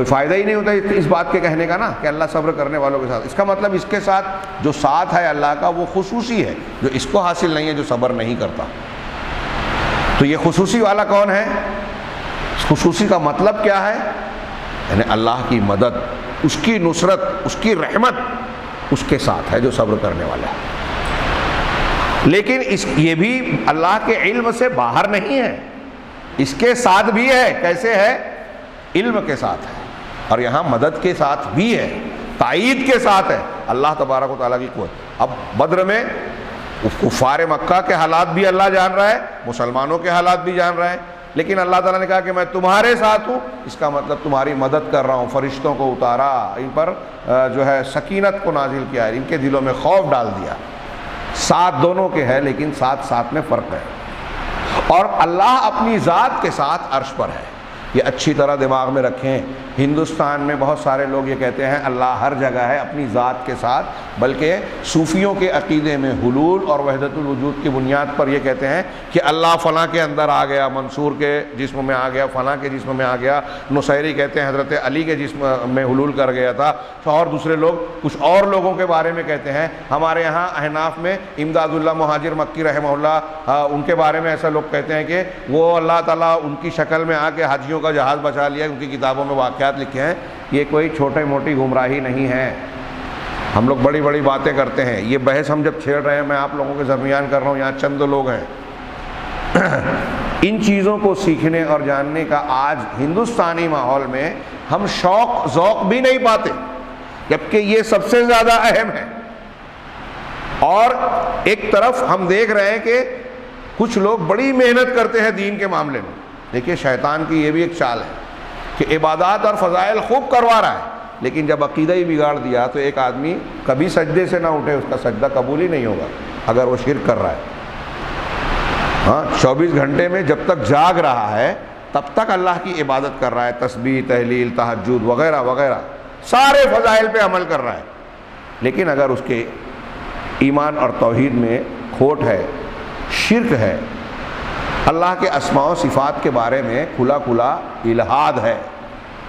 فائدہ ہی نہیں ہوتا اس بات کے کہنے کا نا کہ اللہ صبر کرنے والوں کے ساتھ۔ اس کا مطلب اس کے ساتھ جو ساتھ ہے اللہ کا وہ خصوصی ہے، جو اس کو حاصل نہیں ہے، جو صبر نہیں کرتا۔ تو یہ خصوصی والا کون ہے؟ خصوصی کا مطلب کیا ہے؟ یعنی اللہ کی مدد، اس کی نصرت، اس کی رحمت اس کے ساتھ ہے جو صبر کرنے والا ہے۔ لیکن یہ بھی اللہ کے علم سے باہر نہیں ہے، اس کے ساتھ بھی ہے۔ کیسے ہے؟ علم کے ساتھ ہے، اور یہاں مدد کے ساتھ بھی ہے، تائید کے ساتھ ہے اللہ تبارک و تعالیٰ کی قوت۔ اب بدر میں کفار مکہ کے حالات بھی اللہ جان رہا ہے، مسلمانوں کے حالات بھی جان رہا ہے، لیکن اللہ تعالیٰ نے کہا کہ میں تمہارے ساتھ ہوں، اس کا مطلب تمہاری مدد کر رہا ہوں، فرشتوں کو اتارا، ان پر جو ہے سکینت کو نازل کیا، ان کے دلوں میں خوف ڈال دیا۔ ساتھ دونوں کے ہے لیکن ساتھ میں فرق ہے۔ اور اللہ اپنی ذات کے ساتھ عرش پر ہے، یہ اچھی طرح دماغ میں رکھیں۔ ہندوستان میں بہت سارے لوگ یہ کہتے ہیں اللہ ہر جگہ ہے اپنی ذات کے ساتھ، بلکہ صوفیوں کے عقیدے میں حلول اور وحدت الوجود کی بنیاد پر یہ کہتے ہیں کہ اللہ فلاں کے اندر آ گیا، منصور کے جسم میں آ گیا، فلاں کے جسم میں آ گیا، نصیری کہتے ہیں حضرت علی کے جسم میں حلول کر گیا تھا، اور دوسرے لوگ کچھ اور لوگوں کے بارے میں کہتے ہیں۔ ہمارے یہاں احناف میں امداد اللہ مہاجر مکی رحمہ اللہ، ان کے بارے میں ایسا لوگ کہتے ہیں کہ وہ اللہ تعالیٰ ان کی شکل میں آ کے حاجیوں کا جہاز بچا لیا، ان کی کتابوں میں واقعات لکھے ہیں۔ یہ کوئی چھوٹے موٹی گمراہی نہیں ہے۔ ہم لوگ بڑی بڑی باتیں کرتے ہیں، یہ بحث ہم جب چھیڑ رہے ہیں، میں آپ لوگوں کے درمیان کر رہا ہوں، یہاں چند لوگ ہیں، ان چیزوں کو سیکھنے اور جاننے کا آج ہندوستانی ماحول میں ہم شوق ذوق بھی نہیں پاتے، جبکہ یہ سب سے زیادہ اہم ہے۔ اور ایک طرف ہم دیکھ رہے ہیں کہ کچھ لوگ بڑی محنت کرتے ہیں دین کے معاملے میں۔ دیکھیے شیطان کی یہ بھی ایک چال ہے کہ عبادات اور فضائل خوب کروا رہا ہے، لیکن جب عقیدہ ہی بگاڑ دیا تو ایک آدمی کبھی سجدے سے نہ اٹھے، اس کا سجدہ قبول ہی نہیں ہوگا اگر وہ شرک کر رہا ہے۔ ہاں 24 گھنٹے میں جب تک جاگ رہا ہے تب تک اللہ کی عبادت کر رہا ہے، تسبیح، تہلیل، تہجد وغیرہ وغیرہ سارے فضائل پہ عمل کر رہا ہے، لیکن اگر اس کے ایمان اور توحید میں کھوٹ ہے، شرک ہے، اللہ کے اسماء و صفات کے بارے میں کھلا کھلا الحاد ہے،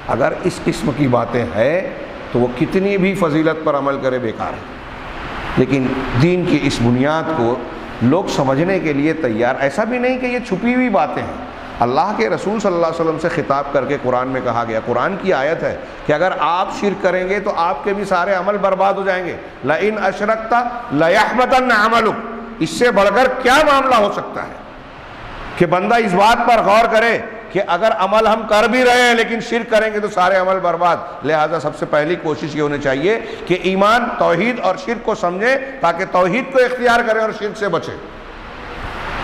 اگر اس قسم کی باتیں ہیں تو وہ کتنی بھی فضیلت پر عمل کرے بیکار ہے۔ لیکن دین کی اس بنیاد کو لوگ سمجھنے کے لیے تیار، ایسا بھی نہیں کہ یہ چھپی ہوئی باتیں ہیں۔ اللہ کے رسول صلی اللہ علیہ وسلم سے خطاب کر کے قرآن میں کہا گیا، قرآن کی آیت ہے کہ اگر آپ شرک کریں گے تو آپ کے بھی سارے عمل برباد ہو جائیں گے۔ لَإِنْ أَشْرَكْتَ لَيَحْبَطَنَّ عَمَلُكَ۔ اس سے بڑھ کر کیا معاملہ ہو سکتا ہے کہ بندہ اس بات پر غور کرے کہ اگر عمل ہم کر بھی رہے ہیں لیکن شرک کریں گے تو سارے عمل برباد۔ لہٰذا سب سے پہلی کوشش یہ ہونی چاہیے کہ ایمان، توحید اور شرک کو سمجھے تاکہ توحید کو اختیار کریں اور شرک سے بچیں۔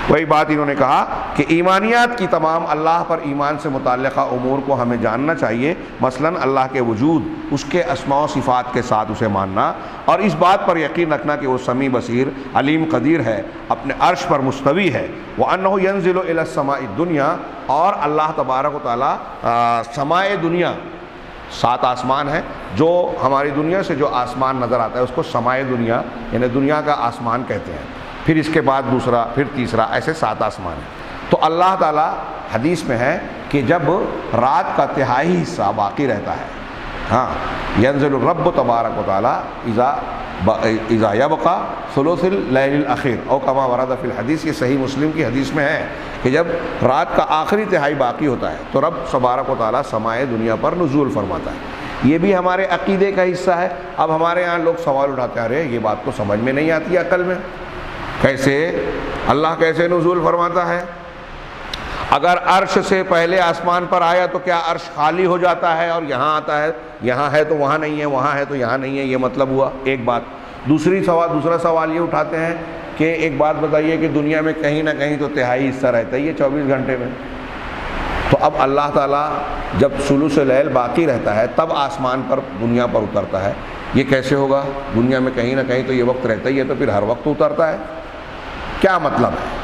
وہی بات انہوں نے کہا کہ ایمانیات کی تمام اللہ پر ایمان سے متعلقہ امور کو ہمیں جاننا چاہیے، مثلاً اللہ کے وجود، اس کے اسماء و صفات کے ساتھ اسے ماننا، اور اس بات پر یقین رکھنا کہ وہ سمیع بصیر، علیم قدیر ہے، اپنے عرش پر مستوی ہے، وَأَنَّهُ يَنزِلُ إِلَى السَّمَاءِ الدُّنْيَا، اور اللہ تبارک و تعالیٰ سماء دنیا، 7 آسمان ہیں، جو ہماری دنیا سے جو آسمان نظر آتا ہے اس کو سماء دنیا یعنی دنیا کا آسمان کہتے ہیں، پھر اس کے بعد دوسرا، پھر تیسرا، ایسے 7 آسمان ہیں۔ تو اللہ تعالیٰ حدیث میں ہے کہ جب رات کا تہائی حصہ باقی رہتا ہے، ہاں ینزل الرب تبارک و تعالیٰ اذا یبقى ثلث اللیل الاخیر او کما ورد فی الحدیث، یہ صحیح مسلم کی حدیث میں ہے کہ جب رات کا آخری تہائی باقی ہوتا ہے تو رب تبارک و تعالیٰ سماء دنیا پر نزول فرماتا ہے۔ یہ بھی ہمارے عقیدے کا حصہ ہے۔ اب ہمارے یہاں لوگ سوال اٹھاتے ہیں، ارے یہ بات تو سمجھ میں نہیں آتی عقل میں، کیسے اللہ کیسے نزول فرماتا ہے؟ اگر عرش سے پہلے آسمان پر آیا تو کیا عرش خالی ہو جاتا ہے اور یہاں آتا ہے، یہاں ہے تو وہاں نہیں ہے، وہاں ہے تو یہاں نہیں ہے، یہ مطلب ہوا ایک بات۔ دوسرا سوال یہ اٹھاتے ہیں کہ ایک بات بتائیے کہ دنیا میں کہیں نہ کہیں تو تہائی حصہ رہتا ہی ہے 24 گھنٹے میں، تو اب اللہ تعالیٰ جب ثلث اللیل باقی رہتا ہے تب آسمان پر دنیا پر اترتا ہے، یہ کیسے ہوگا؟ دنیا میں کہیں نہ کہیں تو یہ وقت رہتا ہی ہے، تو پھر ہر وقت اترتا ہے، کیا مطلب ہے؟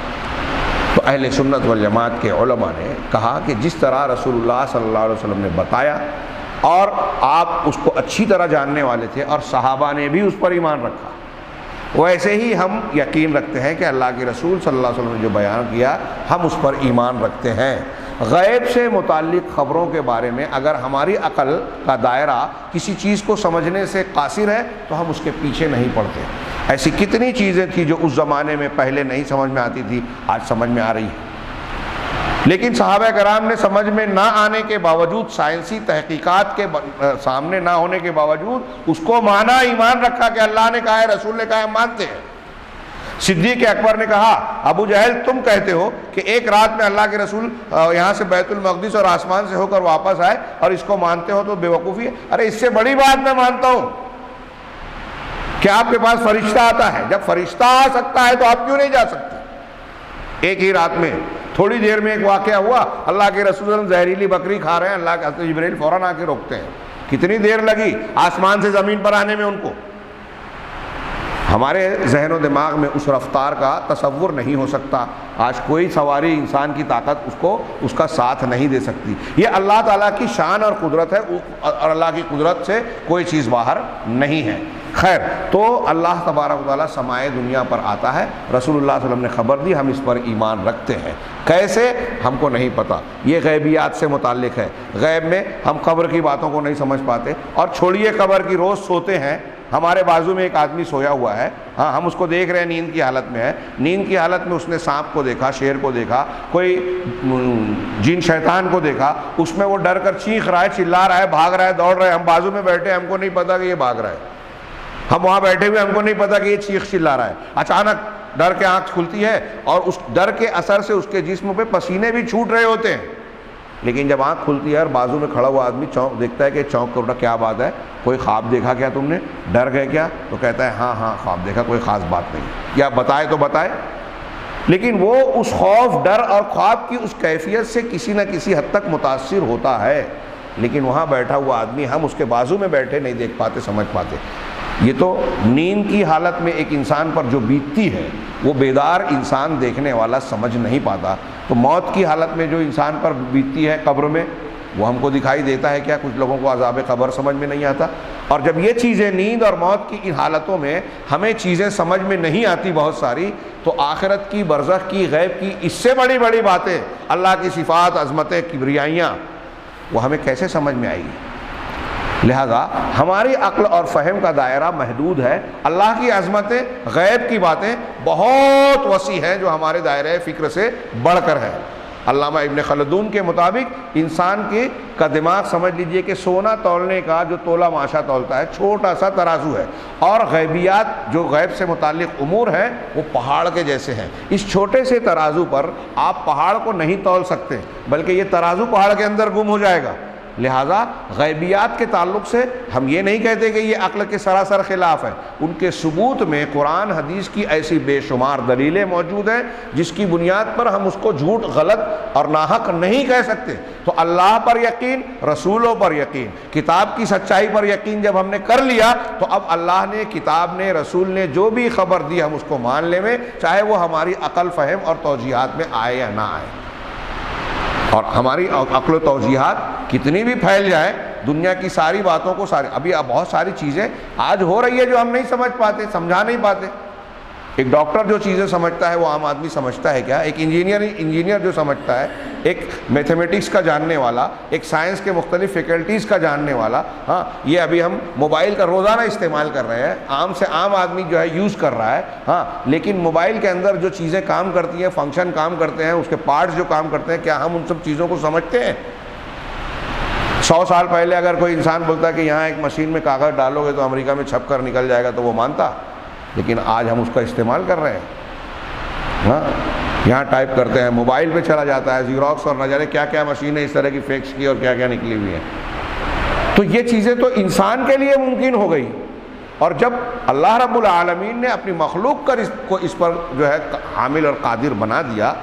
تو اہل سنت والجماعت کے علماء نے کہا کہ جس طرح رسول اللہ صلی اللہ علیہ وسلم نے بتایا اور آپ اس کو اچھی طرح جاننے والے تھے اور صحابہ نے بھی اس پر ایمان رکھا، ویسے ہی ہم یقین رکھتے ہیں کہ اللہ کے رسول صلی اللہ علیہ وسلم نے جو بیان کیا ہم اس پر ایمان رکھتے ہیں۔ غیب سے متعلق خبروں کے بارے میں اگر ہماری عقل کا دائرہ کسی چیز کو سمجھنے سے قاصر ہے تو ہم اس کے پیچھے نہیں پڑتے۔ ایسی کتنی چیزیں تھیں جو اس زمانے میں پہلے نہیں سمجھ میں آتی تھی، آج سمجھ میں آ رہی ہے، لیکن صحابہ کرام نے سمجھ میں نہ آنے کے باوجود، سائنسی تحقیقات کے سامنے نہ ہونے کے باوجود اس کو مانا، ایمان رکھا کہ اللہ نے کہا ہے، رسول نے کہا ہے، ہم مانتے ہیں۔ صدیق اکبر نے کہا، ابو جہل تم کہتے ہو کہ ایک رات میں اللہ کے رسول یہاں سے بیت المقدس اور آسمان سے ہو کر واپس آئے اور اس کو مانتے ہو تو بے وقوفی ہے۔ ارے اس سے بڑی بات میں مانتا ہوں کہ آپ کے پاس فرشتہ آتا ہے، جب فرشتہ آ سکتا ہے تو آپ کیوں نہیں جا سکتے؟ ایک ہی رات میں تھوڑی دیر میں ایک واقعہ ہوا، اللہ کے رسول صلی اللہ علیہ وسلم زہریلی بکری کھا رہے ہیں، اللہ کے حضرت جبرائیل فوراً آ کے روکتے ہیں۔ کتنی دیر لگی آسمان سے زمین پر آنے میں ان کو؟ ہمارے ذہن و دماغ میں اس رفتار کا تصور نہیں ہو سکتا۔ آج کوئی سواری انسان کی طاقت اس کا ساتھ نہیں دے سکتی۔ یہ اللہ تعالیٰ کی شان اور قدرت ہے، اور اللہ کی قدرت سے کوئی چیز باہر نہیں ہے۔ خیر، تو اللہ تبارک و تعالیٰ سماء دنیا پر آتا ہے، رسول اللہ صلی اللہ علیہ وسلم نے خبر دی، ہم اس پر ایمان رکھتے ہیں۔ کیسے ہم کو نہیں پتا، یہ غیبیات سے متعلق ہے۔ غیب میں ہم قبر کی باتوں کو نہیں سمجھ پاتے، اور چھوڑیے قبر کی، روز سوتے ہیں، ہمارے بازو میں ایک آدمی سویا ہوا ہے، ہاں ہم اس کو دیکھ رہے ہیں، نیند کی حالت میں ہے، نیند کی حالت میں اس نے سانپ کو دیکھا، شیر کو دیکھا، کوئی جن شیطان کو دیکھا، اس میں وہ ڈر کر چیخ رہا ہے، چلا رہا ہے، بھاگ رہا ہے، دوڑ رہا ہے، ہم بازو میں بیٹھے ہیں، ہم کو نہیں پتا کہ یہ بھاگ رہا ہے، ہم وہاں بیٹھے ہوئے، ہم کو نہیں پتا کہ یہ چیخ چلا رہا ہے۔ اچانک ڈر کے آنکھ کھلتی ہے اور اس ڈر کے اثر سے اس کے جسم پہ پسینے بھی چھوٹ رہے ہوتے ہیں، لیکن جب آنکھ کھلتی ہے اور بازو میں کھڑا ہوا آدمی چونک دیکھتا ہے کہ چونک کر اٹھا، کیا بات ہے، کوئی خواب دیکھا کیا تم نے، ڈر گئے کیا، تو کہتا ہے ہاں ہاں خواب دیکھا، کوئی خاص بات نہیں، یا بتائے تو بتائے. لیکن وہ اس خوف، ڈر اور خواب کی اس کیفیت سے کسی نہ کسی حد تک متاثر ہوتا ہے، لیکن وہاں بیٹھا ہوا آدمی، ہم اس کے بازو میں بیٹھے نہیں دیکھ پاتے، سمجھ پاتے. یہ تو نیند کی حالت میں ایک انسان پر جو بیتتی ہے وہ بیدار انسان دیکھنے والا سمجھ نہیں پاتا. تو موت کی حالت میں جو انسان پر بیتتی ہے قبر میں، وہ ہم کو دکھائی دیتا ہے کیا؟ کچھ لوگوں کو عذاب قبر سمجھ میں نہیں آتا. اور جب یہ چیزیں نیند اور موت کی ان حالتوں میں ہمیں چیزیں سمجھ میں نہیں آتی بہت ساری، تو آخرت کی، برزخ کی، غیب کی اس سے بڑی بڑی باتیں، اللہ کی صفات، عظمتیں، کبریائیاں، وہ ہمیں کیسے سمجھ میں آئے گی؟ لہذا ہماری عقل اور فہم کا دائرہ محدود ہے. اللہ کی عظمتیں، غیب کی باتیں بہت وسیع ہیں جو ہمارے دائرہ فکر سے بڑھ کر ہے. علامہ ابن خلدون کے مطابق انسان کا دماغ سمجھ لیجئے کہ سونا تولنے کا جو تولہ ماشا تولتا ہے چھوٹا سا ترازو ہے، اور غیبیات جو غیب سے متعلق امور ہیں وہ پہاڑ کے جیسے ہیں. اس چھوٹے سے ترازو پر آپ پہاڑ کو نہیں تول سکتے، بلکہ یہ ترازو پہاڑ کے اندر گم ہو جائے گا. لہذا غیبیات کے تعلق سے ہم یہ نہیں کہتے کہ یہ عقل کے سراسر خلاف ہے. ان کے ثبوت میں قرآن حدیث کی ایسی بے شمار دلیلیں موجود ہیں جس کی بنیاد پر ہم اس کو جھوٹ، غلط اور ناحق نہیں کہہ سکتے. تو اللہ پر یقین، رسولوں پر یقین، کتاب کی سچائی پر یقین جب ہم نے کر لیا، تو اب اللہ نے، کتاب نے، رسول نے جو بھی خبر دی ہم اس کو مان لیں میں، چاہے وہ ہماری عقل، فہم اور توجیہات میں آئے یا نہ آئے. اور ہماری عقل و توجیہات کتنی بھی پھیل جائے، دنیا کی ساری باتوں کو، ابھی بہت ساری چیزیں آج ہو رہی ہے جو ہم نہیں سمجھ پاتے، سمجھا نہیں پاتے. ایک ڈاکٹر جو چیزیں سمجھتا ہے وہ عام آدمی سمجھتا ہے کیا؟ ایک انجینئر جو سمجھتا ہے، ایک میتھمیٹکس کا جاننے والا، ایک سائنس کے مختلف فیکلٹیز کا جاننے والا، ہاں یہ ابھی ہم موبائل کا روزانہ استعمال کر رہے ہیں، عام سے عام آدمی جو ہے یوز کر رہا ہے، ہاں لیکن موبائل کے اندر جو چیزیں کام کرتی ہیں، فنکشن کام کرتے ہیں، اس کے پارٹس جو کام کرتے ہیں، کیا ہم ان سب چیزوں کو سمجھتے ہیں؟ 100 سال پہلے اگر کوئی انسان بولتا کہ یہاں ایک مشین میں کاغذ ڈالو گے تو امریکہ میں چھپ کر نکل جائے گا، تو وہ مانتا. لیکن آج ہم اس کا استعمال کر رہے ہیں. ہاں یہاں ٹائپ کرتے ہیں، موبائل پہ چلا جاتا ہے، زیروکس اور نہ جانے کیا کیا مشینیں اس طرح کی فیکس کی اور کیا کیا نکلی ہوئی ہیں. تو یہ چیزیں تو انسان کے لیے ممکن ہو گئی، اور جب اللہ رب العالمین نے اپنی مخلوق کو اس پر جو ہے حامل اور قادر بنا دیا،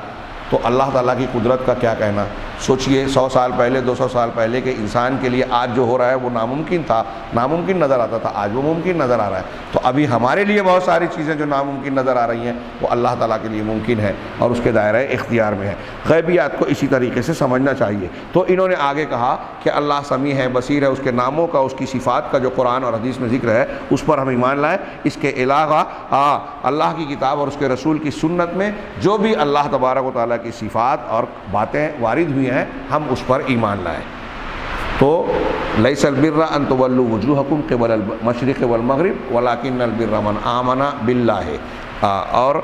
تو اللہ تعالیٰ کی قدرت کا کیا کہنا. سوچئے 100 سال پہلے، 200 سال پہلے کے انسان کے لیے آج جو ہو رہا ہے وہ ناممکن تھا، ناممکن نظر آتا تھا، آج وہ ممکن نظر آ رہا ہے. تو ابھی ہمارے لیے بہت ساری چیزیں جو ناممکن نظر آ رہی ہیں وہ اللہ تعالیٰ کے لیے ممکن ہے اور اس کے دائرہ اختیار میں ہے. غیبیات کو اسی طریقے سے سمجھنا چاہیے. تو انہوں نے آگے کہا کہ اللہ سمیع ہے، بصیر ہے، اس کے ناموں کا، اس کی صفات کا جو قرآن اور حدیث میں ذکر ہے اس پر ہم ایمان لائیں. اس کے علاوہ اللہ کی کتاب اور اس کے رسول کی سنت میں جو بھی اللہ تبارک و تعالیٰ کی صفات اور باتیں وارد ہوئی ہیں ہم اس پر ایمان لائیں. تو لیس البر ان تولوا وجوہکم قبل المشرق والمغرب ولکن البر من آمن باللہ. اور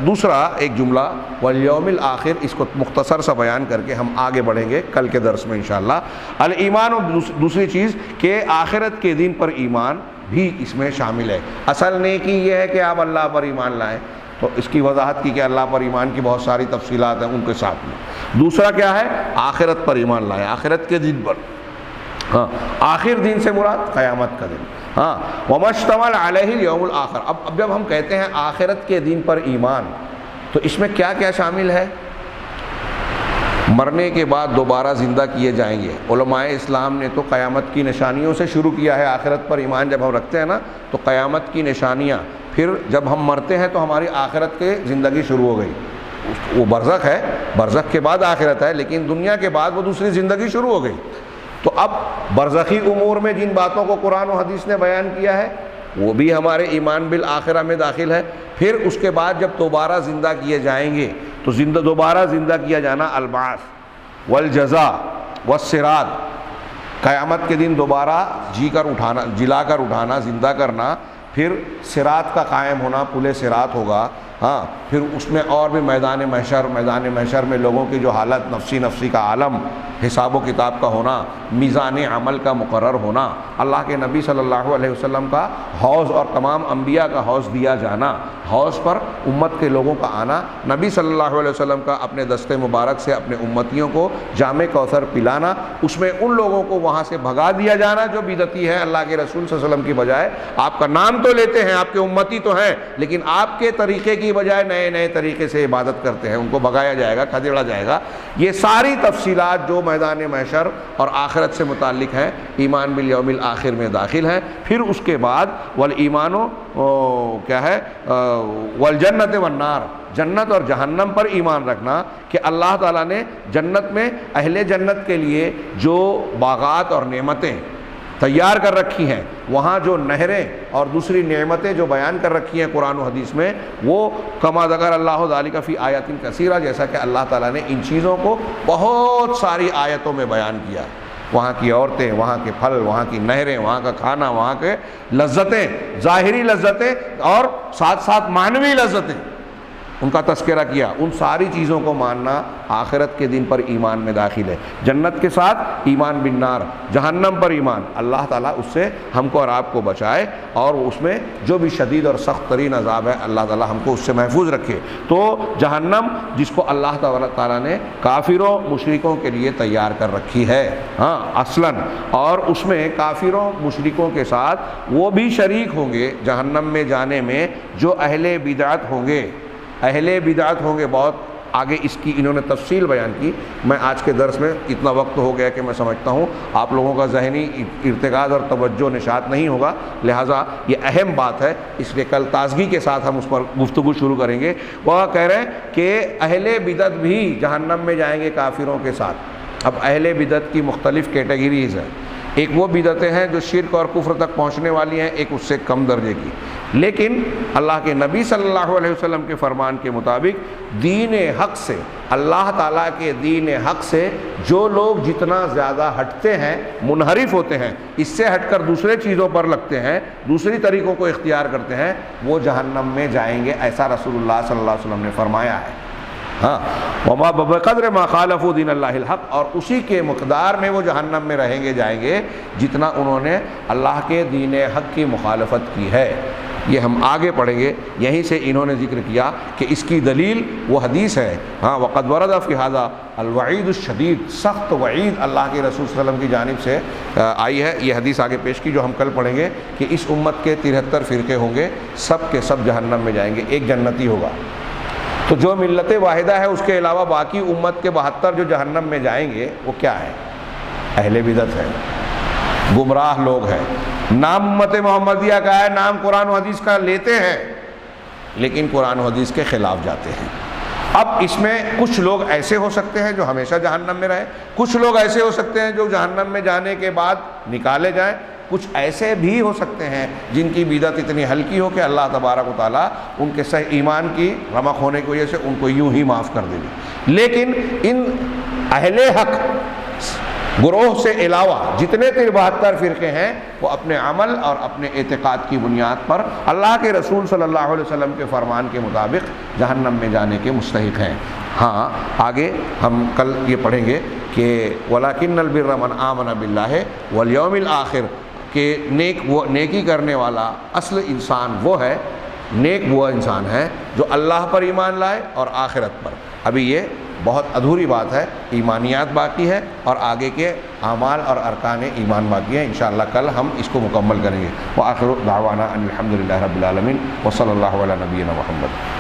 دوسرا ایک جملہ والیوم الآخر، اس کو مختصر سا بیان کر کے ہم آگے بڑھیں گے کل کے درس میں انشاءاللہ. الایمان، دوسری چیز کہ آخرت کے دن پر ایمان بھی اس میں شامل ہے. اصل نیکی یہ ہے کہ آپ اللہ پر ایمان لائیں، تو اس کی وضاحت کی کہ اللہ پر ایمان کی بہت ساری تفصیلات ہیں ان کے ساتھ میں. دوسرا کیا ہے؟ آخرت پر ایمان لائیں، آخرت کے دن پر. ہاں آخر دن سے مراد قیامت کا دن. ہاں وما اشتمل علیہ الیوم الآخر. اب جب ہم کہتے ہیں آخرت کے دن پر ایمان، تو اس میں کیا کیا شامل ہے؟ مرنے کے بعد دوبارہ زندہ کیے جائیں گے. علماء اسلام نے تو قیامت کی نشانیوں سے شروع کیا ہے. آخرت پر ایمان جب ہم رکھتے ہیں نا تو قیامت کی نشانیاں، پھر جب ہم مرتے ہیں تو ہماری آخرت کی زندگی شروع ہو گئی. وہ برزخ ہے، برزخ کے بعد آخرت ہے، لیکن دنیا کے بعد وہ دوسری زندگی شروع ہو گئی. تو اب برزخی امور میں جن باتوں کو قرآن و حدیث نے بیان کیا ہے وہ بھی ہمارے ایمان بالآخرہ میں داخل ہے. پھر اس کے بعد جب دوبارہ زندہ کیے جائیں گے تو دوبارہ زندہ کیا جانا، البعث والجزاء والصراط، قیامت کے دن دوبارہ جلا کر اٹھانا، زندہ کرنا، پھر صراط کا قائم ہونا، پل صراط ہوگا، ہاں، پھر اس میں اور بھی میدان محشر میں لوگوں کی جو حالت نفسی کا عالم، حساب و کتاب کا ہونا، میزان عمل کا مقرر ہونا، اللہ کے نبی صلی اللہ علیہ وسلم کا حوض اور تمام انبیاء کا حوض دیا جانا، حوض پر امت کے لوگوں کا آنا، نبی صلی اللہ علیہ وسلم کا اپنے دستے مبارک سے اپنے امتیوں کو جام کوثر پلانا، اس میں ان لوگوں کو وہاں سے بھگا دیا جانا جو بدعتی ہے، اللہ کے رسول صلی اللہ علیہ وسلم کی بجائے آپ کا نام تو لیتے ہیں، آپ کے امتی تو ہیں، لیکن آپ کے طریقے کی بجائے نئے طریقے سے عبادت کرتے ہیں، ان کو بھگایا جائے گا، کھدیڑا جائے گا۔ یہ ساری تفصیلات جو میدان محشر اور آخرت سے متعلق ہیں، ایمان بالیوم الآخر میں داخل ہیں۔ پھر اس کے بعد والایمان کیا ہے، والجنت والنار، جنت اور جہنم پر ایمان رکھنا کہ اللہ تعالیٰ نے جنت میں اہل جنت کے لیے جو باغات اور نعمتیں تیار کر رکھی ہیں، وہاں جو نہریں اور دوسری نعمتیں جو بیان کر رکھی ہیں قرآن و حدیث میں، وہ کما ذکر اللہ ذالک فی آیات کثیرہ، جیسا کہ اللہ تعالیٰ نے ان چیزوں کو بہت ساری آیتوں میں بیان کیا، وہاں کی عورتیں، وہاں کے پھل، وہاں کی نہریں، وہاں کا کھانا، وہاں کے لذتیں، ظاہری لذتیں اور ساتھ ساتھ معنوی لذتیں، ان کا تذکرہ کیا۔ ان ساری چیزوں کو ماننا آخرت کے دن پر ایمان میں داخل ہے۔ جنت کے ساتھ ایمان بالنار، جہنم پر ایمان، اللہ تعالیٰ اس سے ہم کو اور آپ کو بچائے، اور اس میں جو بھی شدید اور سخت ترین عذاب ہے اللہ تعالیٰ ہم کو اس سے محفوظ رکھے۔ تو جہنم جس کو اللہ تعالیٰ نے کافروں مشرکوں کے لیے تیار کر رکھی ہے، ہاں اصلاً، اور اس میں کافروں مشرکوں کے ساتھ وہ بھی شریک ہوں گے جہنم میں جانے میں جو اہل بدعت ہوں گے، بہت آگے اس کی انہوں نے تفصیل بیان کی۔ میں آج کے درس میں اتنا وقت ہو گیا کہ میں سمجھتا ہوں آپ لوگوں کا ذہنی ارتکاز اور توجہ نشاط نہیں ہوگا، لہٰذا یہ اہم بات ہے، اس لیے کل تازگی کے ساتھ ہم اس پر گفتگو شروع کریں گے۔ وہ کہہ رہے ہیں کہ اہل بدعت بھی جہنم میں جائیں گے کافروں کے ساتھ۔ اب اہل بدعت کی مختلف کیٹیگریز ہیں، ایک وہ بدعتیں ہیں جو شرک اور کفر تک پہنچنے والی ہیں، ایک اس سے کم درجے کی، لیکن اللہ کے نبی صلی اللہ علیہ وسلم کے فرمان کے مطابق دین حق سے، اللہ تعالیٰ کے دین حق سے جو لوگ جتنا زیادہ ہٹتے ہیں، منحرف ہوتے ہیں، اس سے ہٹ کر دوسرے چیزوں پر لگتے ہیں، دوسری طریقوں کو اختیار کرتے ہیں، وہ جہنم میں جائیں گے، ایسا رسول اللہ صلی اللہ علیہ وسلم نے فرمایا ہے۔ ہاں، وما بقدر ما خالفوا دین اللہ الحق، اور اسی کے مقدار میں وہ جہنم میں رہیں گے، جائیں گے جتنا انہوں نے اللہ کے دین حق کی مخالفت کی ہے۔ یہ ہم آگے پڑھیں گے، یہیں سے انہوں نے ذکر کیا کہ اس کی دلیل وہ حدیث ہے، ہاں وقد ورد فی ھذا الوعید الشدید، سخت وعید اللہ کے رسول صلی اللہ علیہ وسلم کی جانب سے آئی ہے۔ یہ حدیث آگے پیش کی جو ہم کل پڑھیں گے کہ اس امت کے 73 فرقے ہوں گے، سب کے سب جہنم میں جائیں گے، ایک جنتی ہوگا۔ تو جو ملت واحدہ ہے اس کے علاوہ باقی امت کے 72 جو جہنم میں جائیں گے وہ کیا ہے؟ اہل بدعت ہے، گمراہ لوگ ہیں۔ نام امت محمدیہ کا ہے، نام قرآن و حدیث کا لیتے ہیں، لیکن قرآن و حدیث کے خلاف جاتے ہیں۔ اب اس میں کچھ لوگ ایسے ہو سکتے ہیں جو ہمیشہ جہنم میں رہے، کچھ لوگ ایسے ہو سکتے ہیں جو جہنم میں جانے کے بعد نکالے جائیں، کچھ ایسے بھی ہو سکتے ہیں جن کی بدعت اتنی ہلکی ہو کہ اللہ تبارک و تعالیٰ ان کے صحیح ایمان کی رمق ہونے کی وجہ سے ان کو یوں ہی معاف کر دے گی۔ لیکن ان اہل حق گروہ سے علاوہ جتنے 72 فرقے ہیں وہ اپنے عمل اور اپنے اعتقاد کی بنیاد پر اللہ کے رسول صلی اللہ علیہ وسلم کے فرمان کے مطابق جہنم میں جانے کے مستحق ہیں۔ ہاں آگے ہم کل یہ پڑھیں گے کہ وَلَكِنَّ الْبِرَّ مَنْ آمَنَ بِاللَّهِ وَالْيَوْمِ الْآخِرِ، کہ نیکی کرنے والا اصل انسان وہ ہے، نیک وہ انسان ہے جو اللہ پر ایمان لائے اور آخرت پر۔ ابھی یہ بہت ادھوری بات ہے، ایمانیات باقی ہے اور آگے کے اعمال اور ارکان ایمان باقی ہیں۔ انشاءاللہ کل ہم اس کو مکمل کریں گے۔ وآخر دعوانا ان الحمد للہ رب العالمین وصلی اللہ علی نبینا محمد۔